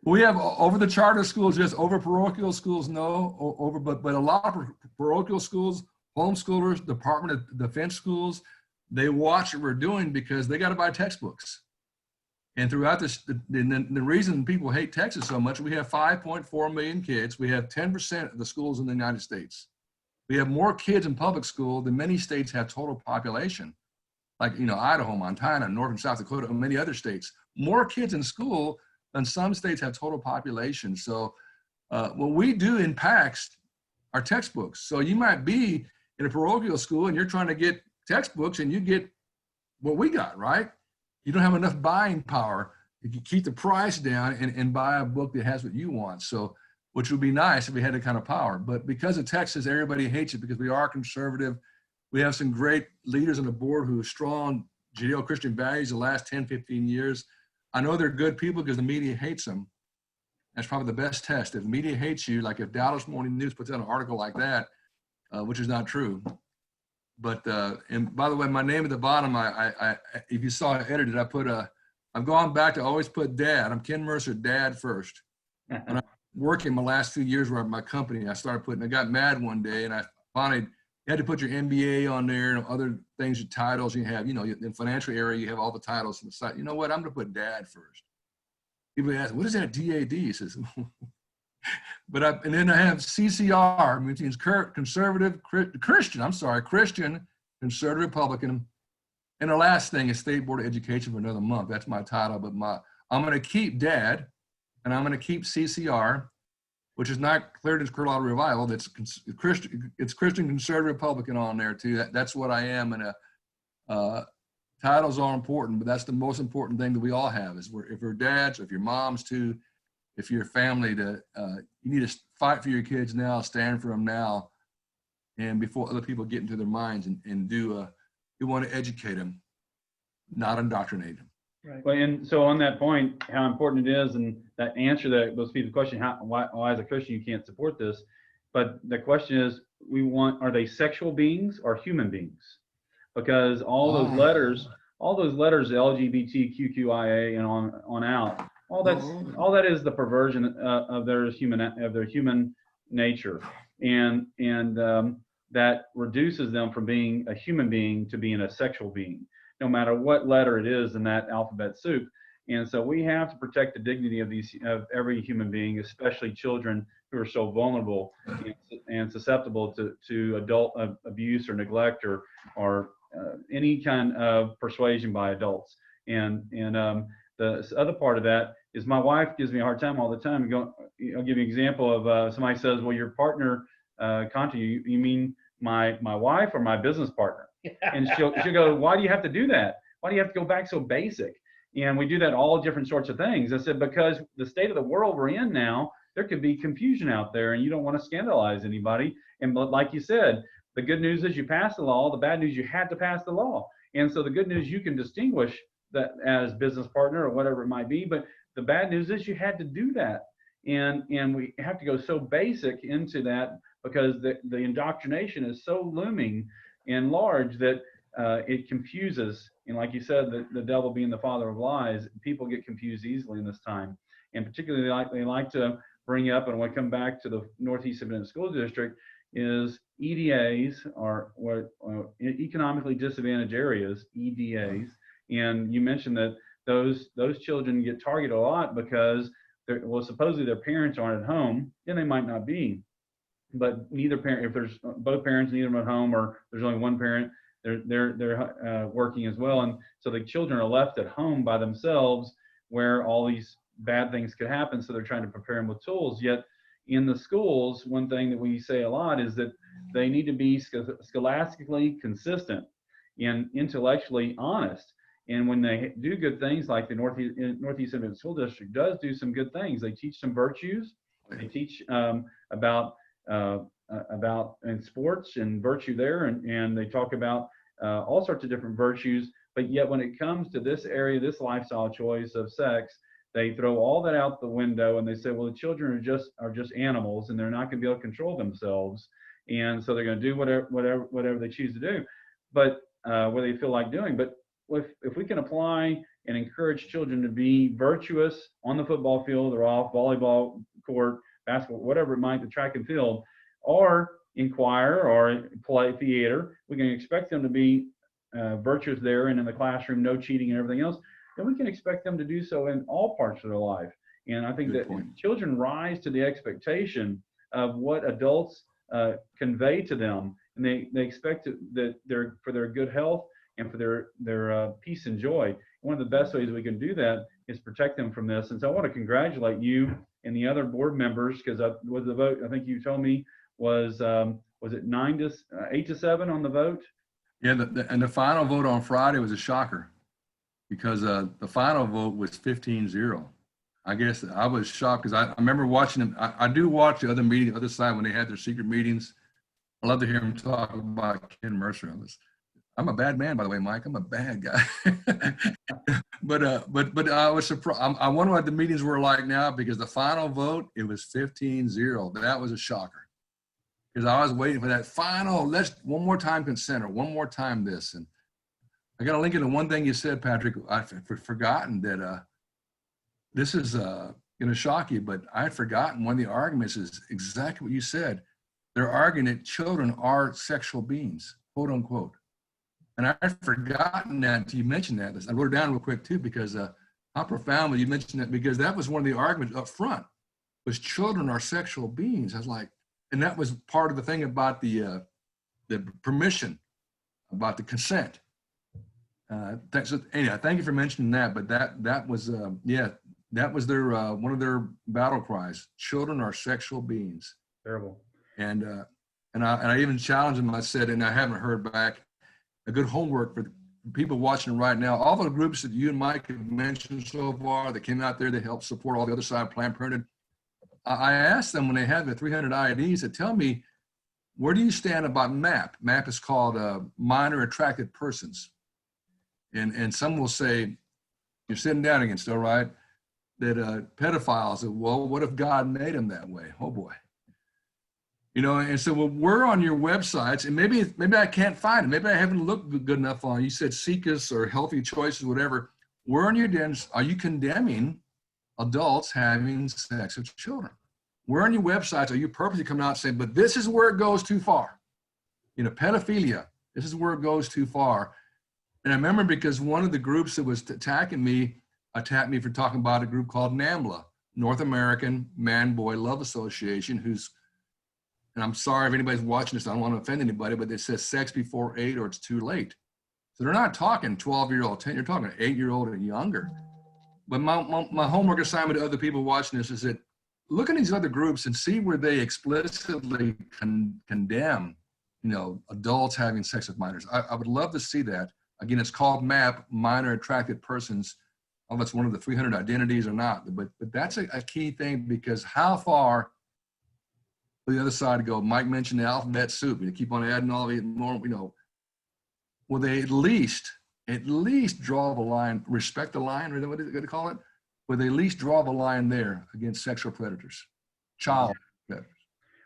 Speaker 2: we have over the charter schools, yes, over parochial schools, no, but a lot of parochial schools, homeschoolers, Department of Defense schools, they watch what we're doing because they got to buy textbooks. And throughout this, the reason people hate Texas so much, we have 5.4 million kids. We have 10% of the schools in the United States. We have more kids in public school than many states have total population, like, Idaho, Montana, North and South Dakota, and many other states. More kids in school than some states have total population. So what we do impacts our textbooks. So you might be in a parochial school and you're trying to get textbooks and you get what we got, right? You don't have enough buying power. If you keep the price down and buy a book that has what you want. So, which would be nice if we had that kind of power. But because of Texas, everybody hates it because we are conservative. We have some great leaders on the board who are strong Judeo-Christian values the last 10, 15 years. I know they're good people because the media hates them. That's probably the best test. If the media hates you, like if Dallas Morning News puts out an article like that, which is not true. But, and by the way, my name at the bottom, if you saw it edited, I've gone back to always put dad. I'm Ken Mercer, dad first. When I'm working my last 2 years with my company, I got mad one day and I finally, you had to put your MBA on there and other things, your titles you have, in financial area, you have all the titles on the site. You know what? I'm going to put dad first. People ask, what is that DAD? He says, and then I have CCR, which means Christian, Conservative Republican. And the last thing is State Board of Education for another month. That's my title, but I'm going to keep dad and I'm going to keep CCR, which is not Clearance Carolina Revival. It's Christian Conservative Republican on there too. That's what I am. And titles are important, but that's the most important thing that we all have is if we're dads, if you're moms too, if you're a family, you need to fight for your kids now, stand for them now, and before other people get into their minds and you want to educate them, not indoctrinate them.
Speaker 3: Right.
Speaker 1: Well, and so on that point, how important it is, and that answer that those people question, why as a Christian you can't support this, but the question is, are they sexual beings or human beings? Because all those letters, LGBTQIA and on out, all that is the perversion of their human nature, and that reduces them from being a human being to being a sexual being, no matter what letter it is in that alphabet soup. And so we have to protect the dignity of every human being, especially children who are so vulnerable and susceptible to adult abuse or neglect or any kind of persuasion by adults. And the other part of that is my wife gives me a hard time all the time. I'll give you an example of somebody says, well, your partner, Conti, you mean my wife or my business partner? And she'll go, why do you have to do that? Why do you have to go back so basic? And we do that all different sorts of things. I said, because the state of the world we're in now, there could be confusion out there and you don't want to scandalize anybody. And like you said, the good news is you passed the law. The bad news, you had to pass the law. And so the good news, you can distinguish that as business partner or whatever it might be. But the bad news is you had to do that. And we have to go so basic into that because the indoctrination is so looming and large that it confuses. And like you said, the devil being the father of lies, people get confused easily in this time. And particularly they like to bring up, and when I come back to the Northeast Independent School District, is EDAs, or economically disadvantaged areas, EDAs. And you mentioned that those children get targeted a lot because supposedly their parents aren't at home, and they might not be. But neither parent, if there's both parents, neither of them at home, or there's only one parent, they're working as well. And so the children are left at home by themselves where all these bad things could happen. So they're trying to prepare them with tools. Yet in the schools, one thing that we say a lot is that they need to be scholastically consistent and intellectually honest. And when they do good things, like the Northeast Independent School District does do some good things, they teach some virtues. They teach about in sports and virtue there, and they talk about all sorts of different virtues. But yet when it comes to this area, this lifestyle choice of sex, they throw all that out the window and they say, well, the children are just animals and they're not going to be able to control themselves. And so they're going to do whatever they choose to do, but what they feel like doing. But if we can apply and encourage children to be virtuous on the football field or off volleyball court, basketball, whatever it might, the track and field, or in choir or play theater, we can expect them to be virtuous there and in the classroom, no cheating and everything else. Then we can expect them to do so in all parts of their life. And I think that children rise to the expectation of what adults convey to them, and they expect that for their good health and for their peace and joy. One of the best ways we can do that is protect them from this. And so I want to congratulate you and the other board members, because was the vote, I think you told me, was it 8-7 on the vote?
Speaker 2: Yeah, and the final vote on Friday was a shocker, because the final vote was 15-0. I guess I was shocked because I remember watching them. I do watch the other meeting, the other side, when they had their secret meetings. I love to hear them talk about Ken Mercer. I'm a bad man, by the way, Mike. I'm a bad guy. but I was surprised. I wonder what the meetings were like now, because the final vote, it was 15-0. That was a shocker, because I was waiting for that final, let's one more time consent, or one more time this. And I got to link into one thing you said, Patrick. I've forgotten that this is going to shock you, but I had forgotten one of the arguments is exactly what you said. They're arguing that children are sexual beings, quote unquote. And I had forgotten that you mentioned that. I wrote it down real quick too, because how profound when you mentioned that, because that was one of the arguments up front, was children are sexual beings. I was like, and that was part of the thing about the permission, about the consent. So anyhow, thank you for mentioning that. But that was that was their one of their battle cries. Children are sexual beings.
Speaker 1: Terrible.
Speaker 2: And I even challenged them. I said, and I haven't heard back, a good homework for the people watching right now. All the groups that you and Mike have mentioned so far that came out there to help support all the other side of Planned Parenthood, I asked them when they had the 300 IEDs to tell me, where do you stand about MAP? MAP is called minor attracted persons. And some will say, you're sitting down again still, right? That pedophiles, well, what if God made them that way? Oh boy. You know, and so we're on your websites, and maybe I can't find it. Maybe I haven't looked good enough on. You said Seek Us or Healthy Choices, whatever. Where on your dens are you condemning adults having sex with children? Where on your websites are you purposely coming out saying, but this is where it goes too far? You know, pedophilia, this is where it goes too far. And I remember because one of the groups that was attacking me attacked me for talking about a group called NAMBLA, North American Man-Boy Love Association, who's, and I'm sorry if anybody's watching this, I don't want to offend anybody, but it says sex before 8 or it's too late. So they're not talking 12-year-old, 10, you're talking 8-year-old and younger. But my homework assignment to other people watching this is that look at these other groups and see where they explicitly condemn adults having sex with minors. I would love to see that. Again, it's called MAP, minor attracted persons. I don't know if it's one of the 300 identities or not, but that's a key thing, because how far will the other side go? Mike mentioned the alphabet soup. You keep on adding all the more, will they at least draw the line, respect the line, or what is it going to call it? Will they at least draw the line there against sexual predators, child predators?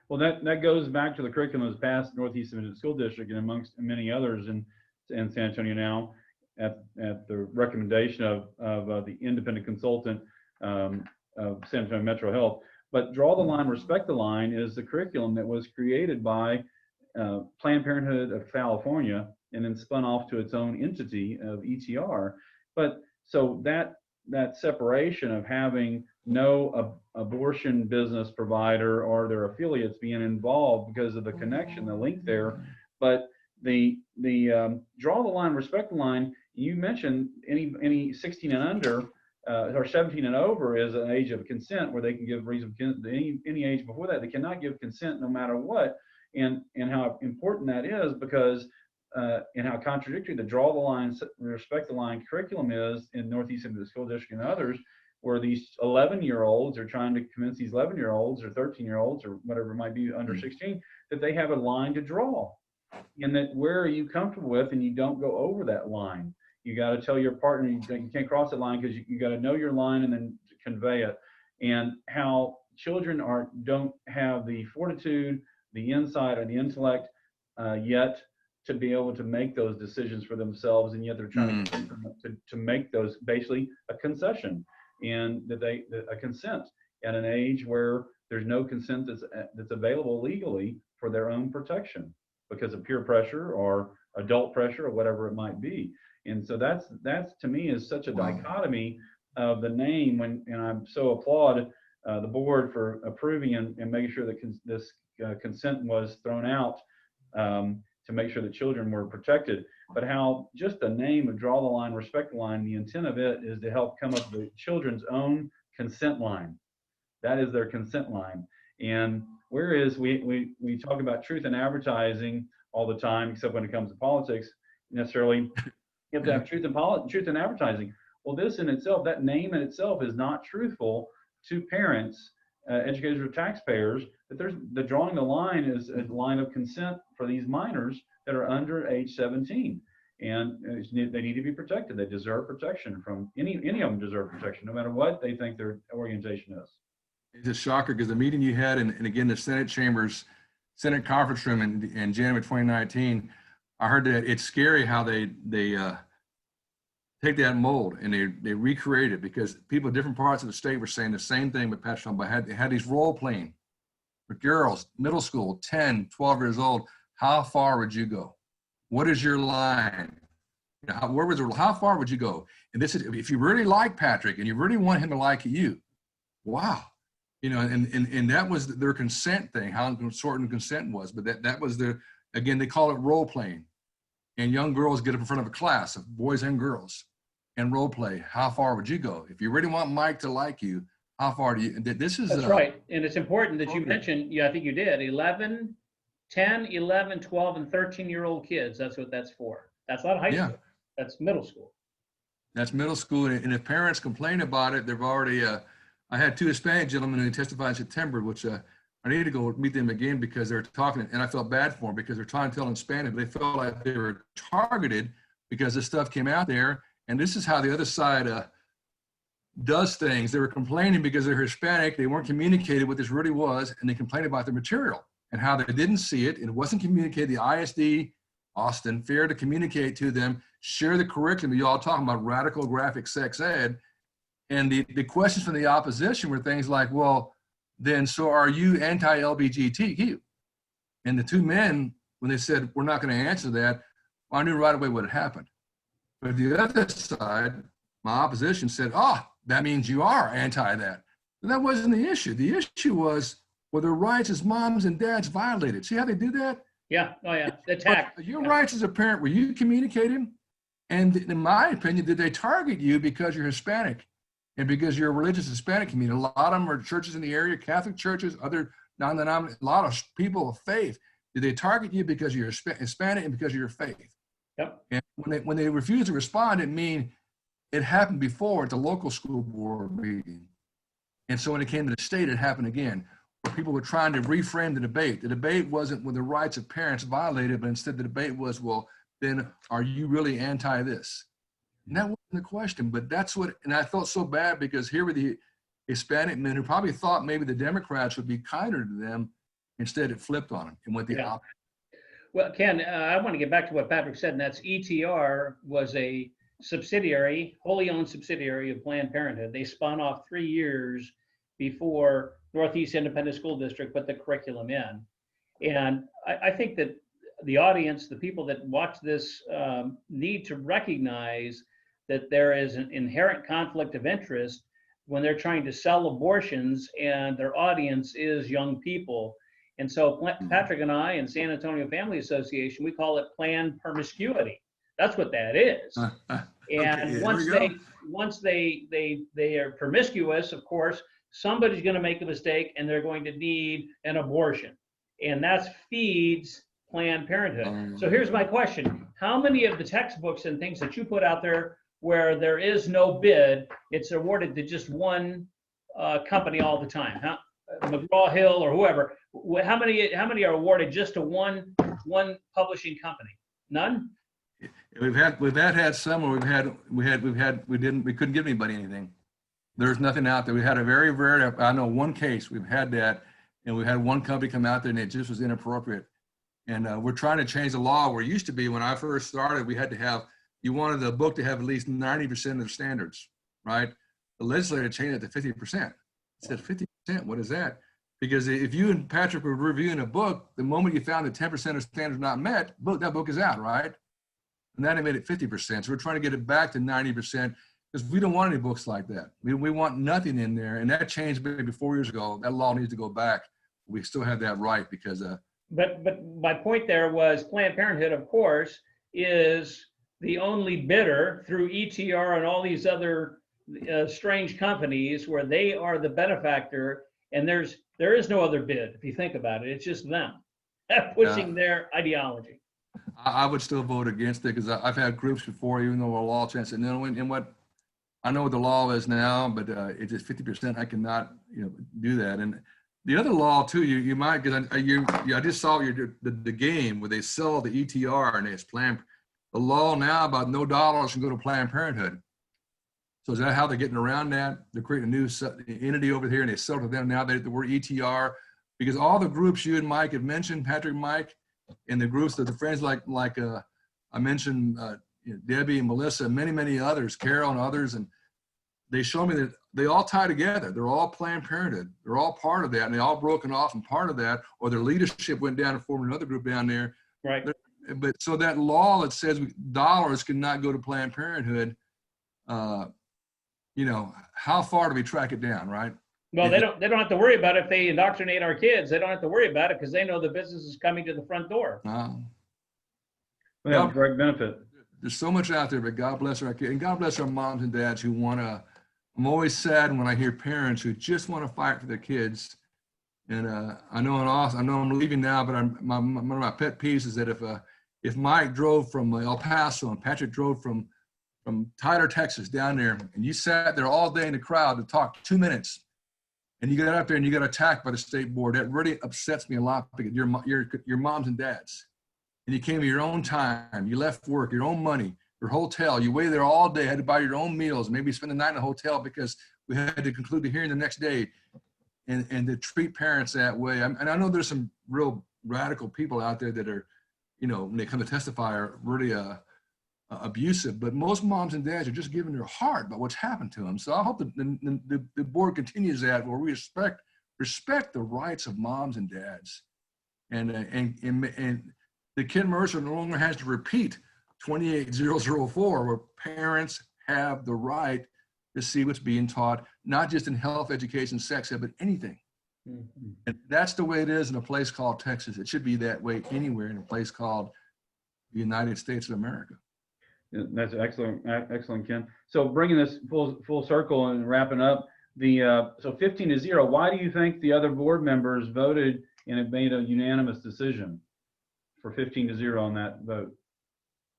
Speaker 1: Well, that goes back to the curriculum that's passed Northeast Independent School District and amongst many others in San Antonio now, at the recommendation of the independent consultant of San Antonio Metro Health. But draw the line, respect the line is the curriculum that was created by Planned Parenthood of California and then spun off to its own entity of ETR. But so that separation of having no abortion business provider or their affiliates being involved because of the connection, the link there. But the draw the line, respect the line, you mentioned any 16 and under or 17 and over is an age of consent where they can give reasonable consent. Any age before that, they cannot give consent no matter what. And how important that is, because and how contradictory the draw the line, respect the line curriculum is in Northeast Independent School District and others, where these 11-year-olds are trying to convince these 11-year-olds or 13-year-olds or whatever it might be under 16 that they have a line to draw, and that where are you comfortable with, and you don't go over that line. You got to tell your partner you can't cross that line, because you got to know your line and then convey it. And how children don't have the fortitude, the insight, or the intellect yet to be able to make those decisions for themselves, and yet they're trying to make those basically a concession, and a consent at an age where there's no consent that's available legally for their own protection because of peer pressure or adult pressure or whatever it might be. And so that's to me is such a dichotomy of the name, and I so applaud the board for approving and making sure that this consent was thrown out to make sure that children were protected. But how just the name of draw the line, respect the line, the intent of it is to help come up with children's own consent line. That is their consent line. And whereas we talk about truth in advertising all the time, except when it comes to politics, necessarily you have to have truth in advertising. Well, this in itself, that name in itself is not truthful to parents, educators, or taxpayers, that the drawing the line is a line of consent for these minors that are under age 17. And they need to be protected. They deserve protection from any of them deserve protection, no matter what they think their orientation is.
Speaker 2: It's a shocker, because the meeting you had, and again, the Senate chambers, Senate conference room in January 2019, I heard that it's scary how they take that mold and they recreate it, because people in different parts of the state were saying the same thing, but Patrick, but they had these role playing with girls, middle school, 10, 12 years old. How far would you go? What is your line? How far would you go? And this is, if you really like Patrick and you really want him to like you, wow. And that was their consent thing, how important consent was. But that was again, they call it role playing. And young girls get up in front of a class of boys and girls and role play. How far would you go? If you really want Mike to like you, how far do you, this is-
Speaker 3: That's right. And it's important that you mentioned, I think you did, 10, 11, 12, and 13-year-old kids. That's what that's for. That's not high school. That's middle school.
Speaker 2: That's middle school. And if parents complain about it, they've already, I had 2 Hispanic gentlemen who testified in September, which I need to go meet them again, because they're talking, and I felt bad for them because they're trying to tell in Spanish, but they felt like they were targeted because this stuff came out there. And this is how the other side does things. They were complaining because they're Hispanic. They weren't communicated what this really was, and they complained about the material and how they didn't see it. And it wasn't communicated. The ISD, Austin, failed to communicate to them, share the curriculum. You all talking about radical graphic sex ed. And the questions from the opposition were things like, well, then so are you anti-LGBTQ? And the 2 men, when they said, we're not going to answer that, I knew right away what had happened. But the other side, my opposition said, that means you are anti that. And that wasn't the issue. The issue was, were their rights as moms and dads violated? See how they do that?
Speaker 3: Yeah. Oh, yeah. The attack.
Speaker 2: Your rights as a parent, were you communicating? And in my opinion, did they target you because you're Hispanic and because you're a religious Hispanic community? A lot of them are churches in the area, Catholic churches, other non-denominational, a lot of people of faith. Did they target you because you're Hispanic and because of your faith?
Speaker 3: Yep.
Speaker 2: And when they refuse to respond, it means it happened before at the local school board meeting. And so when it came to the state, it happened again, where people were trying to reframe the debate. The debate wasn't with the rights of parents violated, but instead the debate was, well, then are you really anti this? And that wasn't the question, but that's what, and I felt so bad because here were the Hispanic men who probably thought maybe the Democrats would be kinder to them. Instead, it flipped on them and went the opposite.
Speaker 3: Well, Ken, I want to get back to what Patrick said, and that's ETR was a subsidiary, wholly owned subsidiary of Planned Parenthood. They spun off 3 years before Northeast Independent School District put the curriculum in. And I think that the audience, the people that watch this, need to recognize that there is an inherent conflict of interest when they're trying to sell abortions and their audience is young people. And so Patrick and I and San Antonio Family Association, we call it planned promiscuity. That's what that is. And once they are promiscuous, of course, somebody's going to make a mistake and they're going to need an abortion. And that feeds Planned Parenthood. So here's my question. How many of the textbooks and things that you put out there where there is no bid, it's awarded to just one company all the time? McGraw-Hill or whoever. How many are awarded just to one publishing company? None?
Speaker 2: We've had some where we couldn't give anybody anything. There's nothing out there. We had a very rare, I know one case we've had that, and we had one company come out there and it just was inappropriate. And we're trying to change the law where it used to be when I first started, we had to have, you wanted the book to have at least 90% of the standards, right? The legislature changed it to 50%. It said 50%, what is that? Because if you and Patrick were reviewing a book, the moment you found that 10% of standards not met, that book is out, right? And then it made it 50%. So we're trying to get it back to 90% because we don't want any books like that. We want nothing in there. And that changed maybe 4 years ago. That law needs to go back. We still have that right because
Speaker 3: But my point there was Planned Parenthood, of course, is the only bidder through ETR and all these other strange companies where they are the benefactor, and there is no other bid if you think about it. It's just them pushing their ideology.
Speaker 2: I would still vote against it because I've had groups before, even though a law chance, and and what I know what the law is now, but it's just 50%. I cannot do that. And the other law too, you might, because I just saw the game where they sell the ETR and it's planned. The law now about no dollars can go to Planned Parenthood. So is that how they're getting around that? They're creating a new entity over here and they sell to them now. The word ETR, because all the groups you and Mike have mentioned, Patrick, Mike, and the groups that the friends like I mentioned, Debbie and Melissa, and many others, Carol and others, and they show me that they all tie together. They're all Planned Parenthood. They're all part of that, and they all broken off and part of that, or their leadership went down and formed another group down there.
Speaker 3: Right.
Speaker 2: But so that law that says dollars cannot go to Planned Parenthood, how far do we track it down, right?
Speaker 3: Well, they don't have to worry about it if they indoctrinate our kids. They don't have to worry about it because they know the business is coming to the front door.
Speaker 1: Well, direct benefit.
Speaker 2: There's so much out there, but God bless our kids and God bless our moms and dads who want to. I'm always sad when I hear parents who just want to fight for their kids. And I know I'm leaving now, but one of my pet peeves is that if Mike drove from El Paso and Patrick drove from Tyler, Texas down there, and you sat there all day in the crowd to talk 2 minutes, and you got up there and you got attacked by the state board, that really upsets me a lot because your moms and dads. And you came at your own time, you left work, your own money, your hotel, you waited there all day, had to buy your own meals, maybe spend the night in a hotel because we had to conclude the hearing the next day. And to treat parents that way. And I know there's some real radical people out there that are, when they come to testify are really abusive, but most moms and dads are just giving their heart about what's happened to them. So I hope that the board continues that where we respect the rights of moms and dads. And the kid Mercer no longer has to repeat 28004 where parents have the right to see what's being taught, not just in health, education, sex ed, but anything. Mm-hmm. And that's the way it is in a place called Texas. It should be that way anywhere in a place called the United States of America.
Speaker 1: Yeah, that's excellent, Ken. So bringing this full circle and wrapping up, so 15-0, why do you think the other board members voted and it made a unanimous decision? for 15-0 on that vote.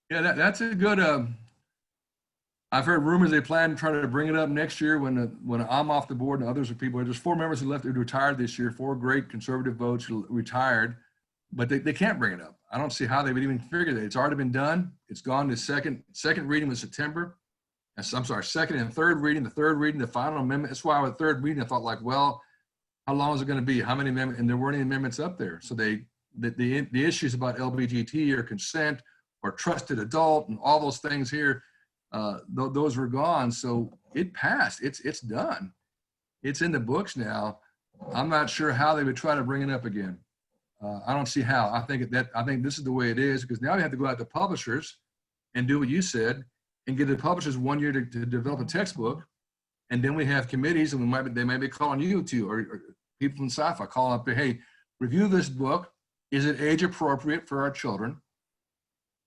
Speaker 2: Yeah, that's a good, I've heard rumors they plan to try to bring it up next year when I'm off the board and others are people. There's 4 members who left who retired this year, 4 great conservative votes who retired, but they can't bring it up. I don't see how they would even figure that. It's already been done. It's gone to second reading was September. I'm sorry, second and third reading, the third reading, the final amendment. That's why with third reading, I thought like, well, how long is it going to be? How many amendments? And there weren't any amendments up there. So the issues about LBGT or consent or trusted adult and all those things here, those were gone. So it passed. It's done. It's in the books now. I'm not sure how they would try to bring it up again. I don't see how. I think this is the way it is, because now we have to go out to publishers and do what you said and give the publishers 1 year to develop a textbook. And then we have committees, and they might be calling you to, or people from SAFA calling up there, hey, review this book. Is it age appropriate for our children?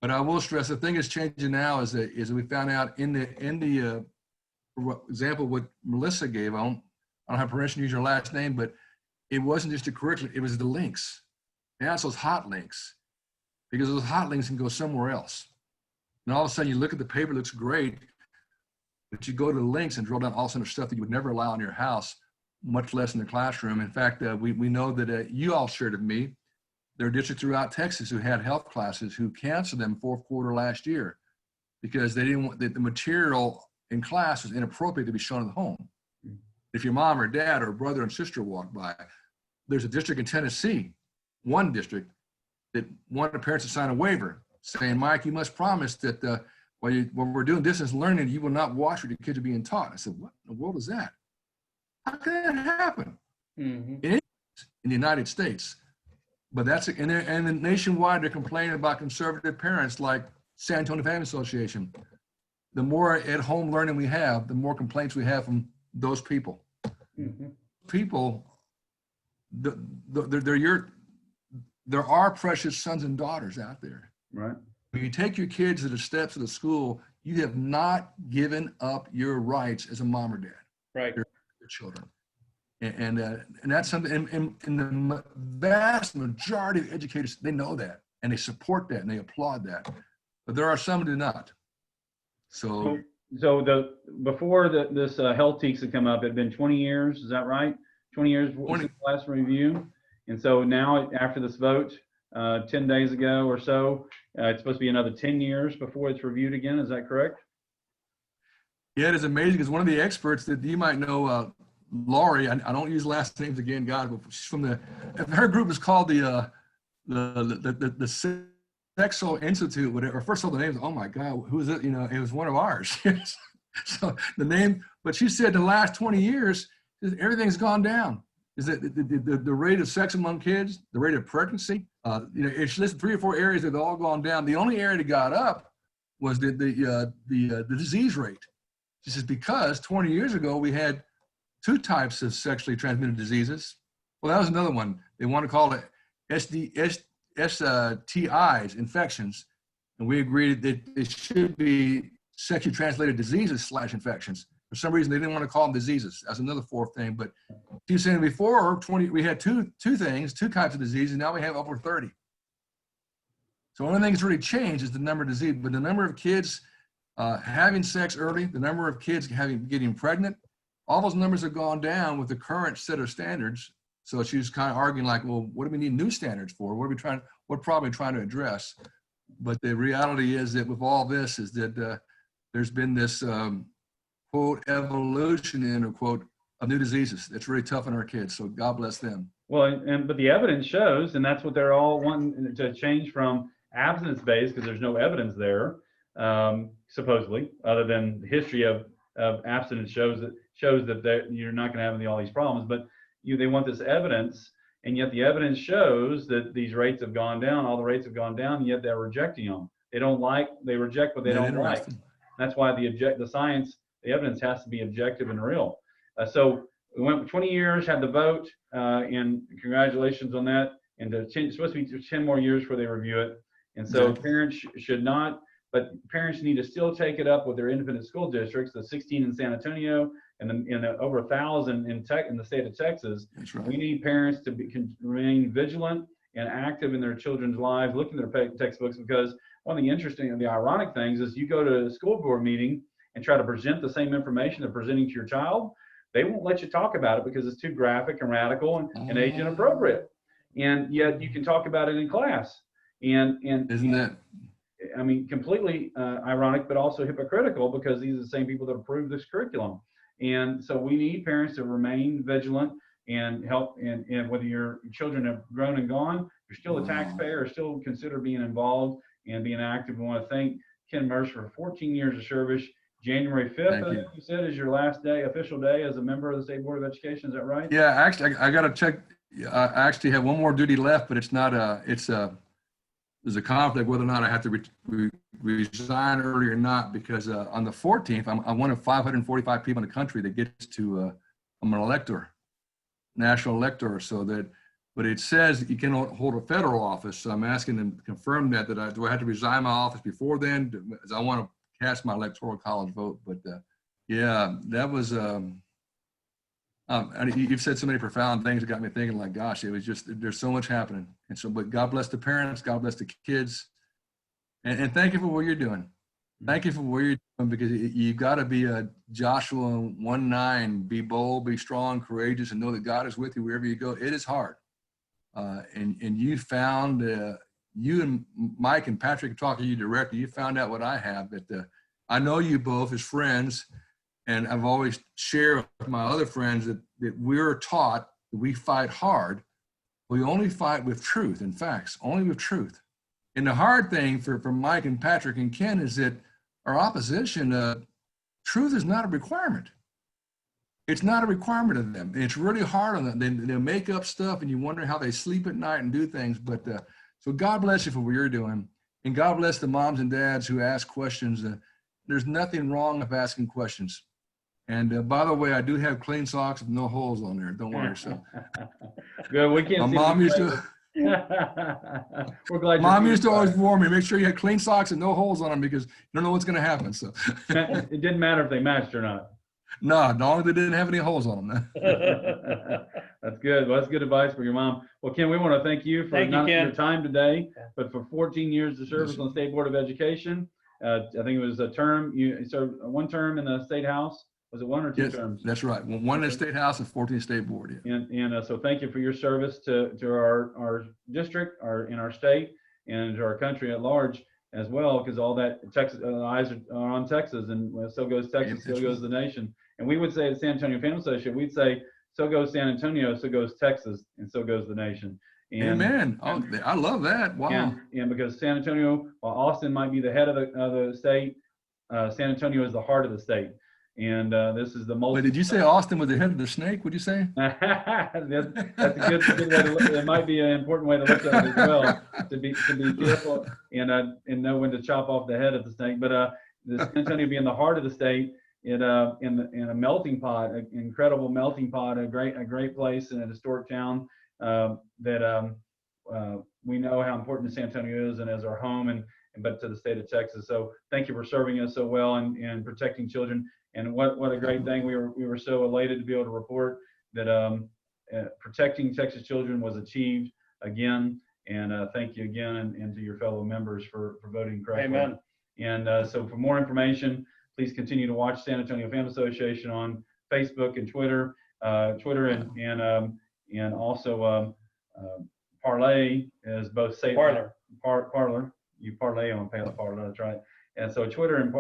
Speaker 2: But I will stress the thing is changing now is that we found out in the for example, what Melissa gave, I don't have permission to use your last name, but it wasn't just the curriculum, it was the links. Now it's those hot links, because those hot links can go somewhere else. And all of a sudden you look at the paper, it looks great, but you go to the links and drill down all sorts of stuff that you would never allow in your house, much less in the classroom. In fact, we know that you all shared with me, there are districts throughout Texas who had health classes who canceled them fourth quarter last year because they didn't want the material in class was inappropriate to be shown at home. If your mom or dad or brother and sister walk by, there's a district in Tennessee, one district, that wanted parents to sign a waiver saying, Mike, you must promise that when we're doing distance learning, you will not watch what your kids are being taught. I said, what in the world is that? How can that happen? In the United States? But that's, and then nationwide, they're complaining about conservative parents like San Antonio Family Association. The more at-home learning we have, the more complaints we have from those people. People, there are precious sons and daughters out there.
Speaker 1: Right.
Speaker 2: When you take your kids to the steps of the school, you have not given up your rights as a mom or dad.
Speaker 3: Right.
Speaker 2: Your children. And that's something, and the vast majority of educators, they know that, and they support that, and they applaud that. But there are some who do not. So
Speaker 1: before this health teaks had come up, it had been 20 years, is that right? 20 years since the last review. And so now after this vote, 10 days ago or so, it's supposed to be another 10 years before it's reviewed again, is that correct?
Speaker 2: Yeah, it is amazing, because one of the experts that you might know, Laurie, I don't use last names again, God, but she's from her group is called the Sexual Institute, whatever. First of all, the name is, oh my God, who is it? You know, it was one of ours. So the name, but she said the last 20 years, everything's gone down. Is that the rate of sex among kids, the rate of pregnancy, you know, it's listed 3 or 4 areas that have all gone down. The only area that got up was the disease rate. She says, because 20 years ago, we had 2 types of sexually transmitted diseases. Well, that was another one. They want to call it STIs, infections. And we agreed that it should be sexually transmitted diseases / infections. For some reason, they didn't want to call them diseases. That's another 4th thing. But she was saying before, we had two types of diseases. Now we have over 30. So one of the things that's really changed is the number of disease, but the number of kids having sex early, the number of kids getting pregnant, all those numbers have gone down with the current set of standards. So she was kind of arguing like, well, what do we need new standards for? What problem are we trying to address? But the reality is that with all this is that there's been this quote evolution in a quote of new diseases. It's really tough on our kids. So God bless them.
Speaker 1: Well, but the evidence shows, and that's what they're all wanting to change from abstinence-based, because there's no evidence there, supposedly, other than the history of abstinence shows that you're not going to have all these problems. But they want this evidence, and yet the evidence shows that these rates have gone down. All the rates have gone down, and yet they're rejecting them. They reject what they don't like. That's why the science, the evidence has to be objective and real. So we went for 20 years, had the vote, and congratulations on that. And it's supposed to be 10 more years before they review it. And so parents should not, but parents need to still take it up with their independent school districts, the 16 in San Antonio and over 1,000 in the state of Texas.
Speaker 2: That's right.
Speaker 1: We need parents to remain vigilant and active in their children's lives, looking at their textbooks, because one of the interesting and the ironic things is you go to a school board meeting and try to present the same information they're presenting to your child, they won't let you talk about it because it's too graphic and radical and age inappropriate. And yet you can talk about it in class. And
Speaker 2: isn't that?
Speaker 1: I mean, completely ironic, but also hypocritical, because these are the same people that approve this curriculum. And so we need parents to remain vigilant and help. And whether your children have grown and gone, you're still a taxpayer, or still consider being involved and being active. We want to thank Ken Mercer for 14 years of service. January 5th, I think you said, is your last day, official day as a member of the State Board of Education. Is that right?
Speaker 2: Yeah, actually, I got to check. I actually have one more duty left, but it's not there's a conflict whether or not I have to resign early or not, because on the 14th, I'm one of 545 people in the country that gets to, I'm an elector, national elector, so that, but it says you cannot hold a federal office. So I'm asking them to confirm that do I have to resign my office before then? Because I want to cast my electoral college vote. But yeah, that was, you've said so many profound things that got me thinking, like, gosh, it was just, there's so much happening. And so, but God bless the parents, God bless the kids. And thank you for what you're doing. Thank you for what you're doing, because you got to be a Joshua 1:9, be bold, be strong, courageous, and know that God is with you wherever you go. It is hard. And you found, you and Mike and Patrick talking to you directly, you found out what I have, that I know you both as friends. And I've always shared with my other friends that we're taught that we fight hard. We only fight with truth and facts, only with truth. And the hard thing for Mike and Patrick and Ken is that our opposition, truth is not a requirement. It's not a requirement of them. It's really hard on them. They make up stuff, and you wonder how they sleep at night and do things. But so God bless you for what you're doing. And God bless the moms and dads who ask questions. There's nothing wrong with asking questions. And by the way, I do have clean socks with no holes on there. Don't worry. So
Speaker 1: good. We can't.
Speaker 2: My mom used to.
Speaker 1: We're glad.
Speaker 2: Mom used to always warn me, make sure you had clean socks and no holes on them, because you don't know what's going to happen. So
Speaker 1: it didn't matter if they matched or not.
Speaker 2: No, as long as they didn't have any holes on them.
Speaker 1: That's good. Well, that's good advice for your mom. Well, Ken, we want to thank you for not your time today, but for 14 years of service on the State Board of Education. I think it was a term. You served one term in the State House. Was it one or two terms?
Speaker 2: That's right. One in the State House and 14 State Board. Yeah.
Speaker 1: And so thank you for your service to our district, in our state, and to our country at large as well, because all that Texas eyes are on Texas, and so goes Texas, so goes the nation. And we would say at San Antonio Family Association, we'd say, so goes San Antonio, so goes Texas, and so goes the nation. And,
Speaker 2: amen. Oh, I love that. Wow.
Speaker 1: And because San Antonio, while Austin might be the head of the state, San Antonio is the heart of the state. And this is the most.
Speaker 2: Wait, did you say Austin was the head of the snake? Would you say?
Speaker 1: that's a good way to look. It might be an important way to look at it as well. To be careful and know when to chop off the head of the snake. But the San Antonio being the heart of the state, in a melting pot, an incredible melting pot, a great place and a historic town that we know how important San Antonio is and as our home but to the state of Texas. So thank you for serving us so well and protecting children. And what a great thing. We were so elated to be able to report that protecting Texas children was achieved again. And thank you again, and to your fellow members for voting correctly.
Speaker 3: Amen.
Speaker 1: And so for more information, please continue to watch San Antonio Family Association on Facebook and Twitter, and also Parlay is both Parlor. You parlay on Parlor, that's right. And so Twitter and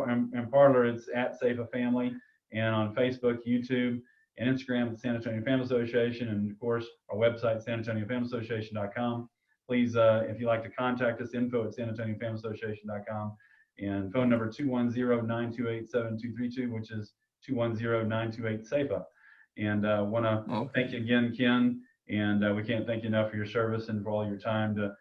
Speaker 1: Parlor, it's at SAFA Family, and on Facebook, YouTube, and Instagram, the San Antonio Family Association, and of course our website, sanantoniofamilyassociation.com. Please, if you'd like to contact us, info@sanantoniofamilyassociation.com, and phone number 210-928-7232, which is 210-928-SAFA. And want to thank you again, Ken, and we can't thank you enough for your service and for all your time to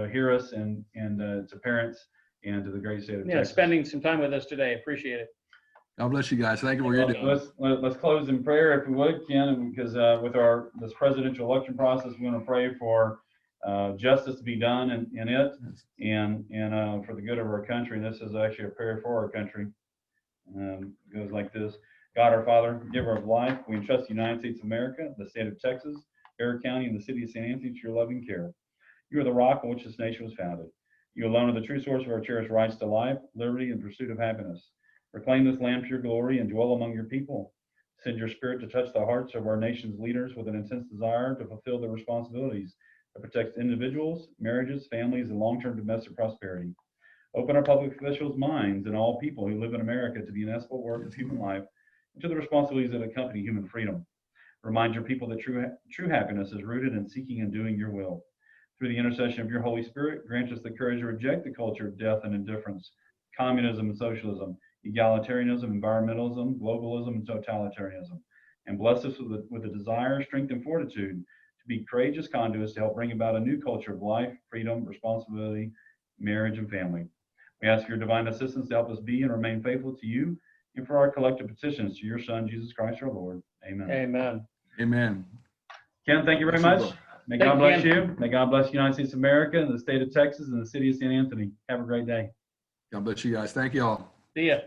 Speaker 1: hear us and to parents and to the great state of Texas.
Speaker 3: Spending some time with us today. Appreciate it.
Speaker 2: God bless you guys. Thank you for what you're doing.
Speaker 1: Let's close in prayer, if we would, Ken, because with this presidential election process, we want to pray for justice to be done in it, and for the good of our country. And this is actually a prayer for our country. It goes like this: God, our Father, giver of life, we entrust the United States of America, the state of Texas, Bexar County, and the city of St. Anthony to your loving care. You are the rock on which this nation was founded. You alone are the true source of our cherished rights to life, liberty, and pursuit of happiness. Reclaim this land for your glory and dwell among your people. Send your spirit to touch the hearts of our nation's leaders with an intense desire to fulfill their responsibilities that protects individuals, marriages, families, and long-term domestic prosperity. Open our public officials' minds and all people who live in America to the ineffable work of human life and to the responsibilities that accompany human freedom. Remind your people that true happiness is rooted in seeking and doing your will. Through the intercession of your Holy Spirit, grant us the courage to reject the culture of death and indifference, communism and socialism, egalitarianism, environmentalism, globalism, and totalitarianism, and bless us with the desire, strength, and fortitude to be courageous conduits to help bring about a new culture of life, freedom, responsibility, marriage, and family. We ask for your divine assistance to help us be and remain faithful to you and for our collective petitions to your Son, Jesus Christ, our Lord. Amen.
Speaker 3: Amen.
Speaker 2: Amen.
Speaker 1: Ken, thank you very much. May God bless you. May God bless the United States of America and the state of Texas and the city of St. Anthony. Have a great day.
Speaker 2: God bless you guys. Thank you all.
Speaker 3: See ya.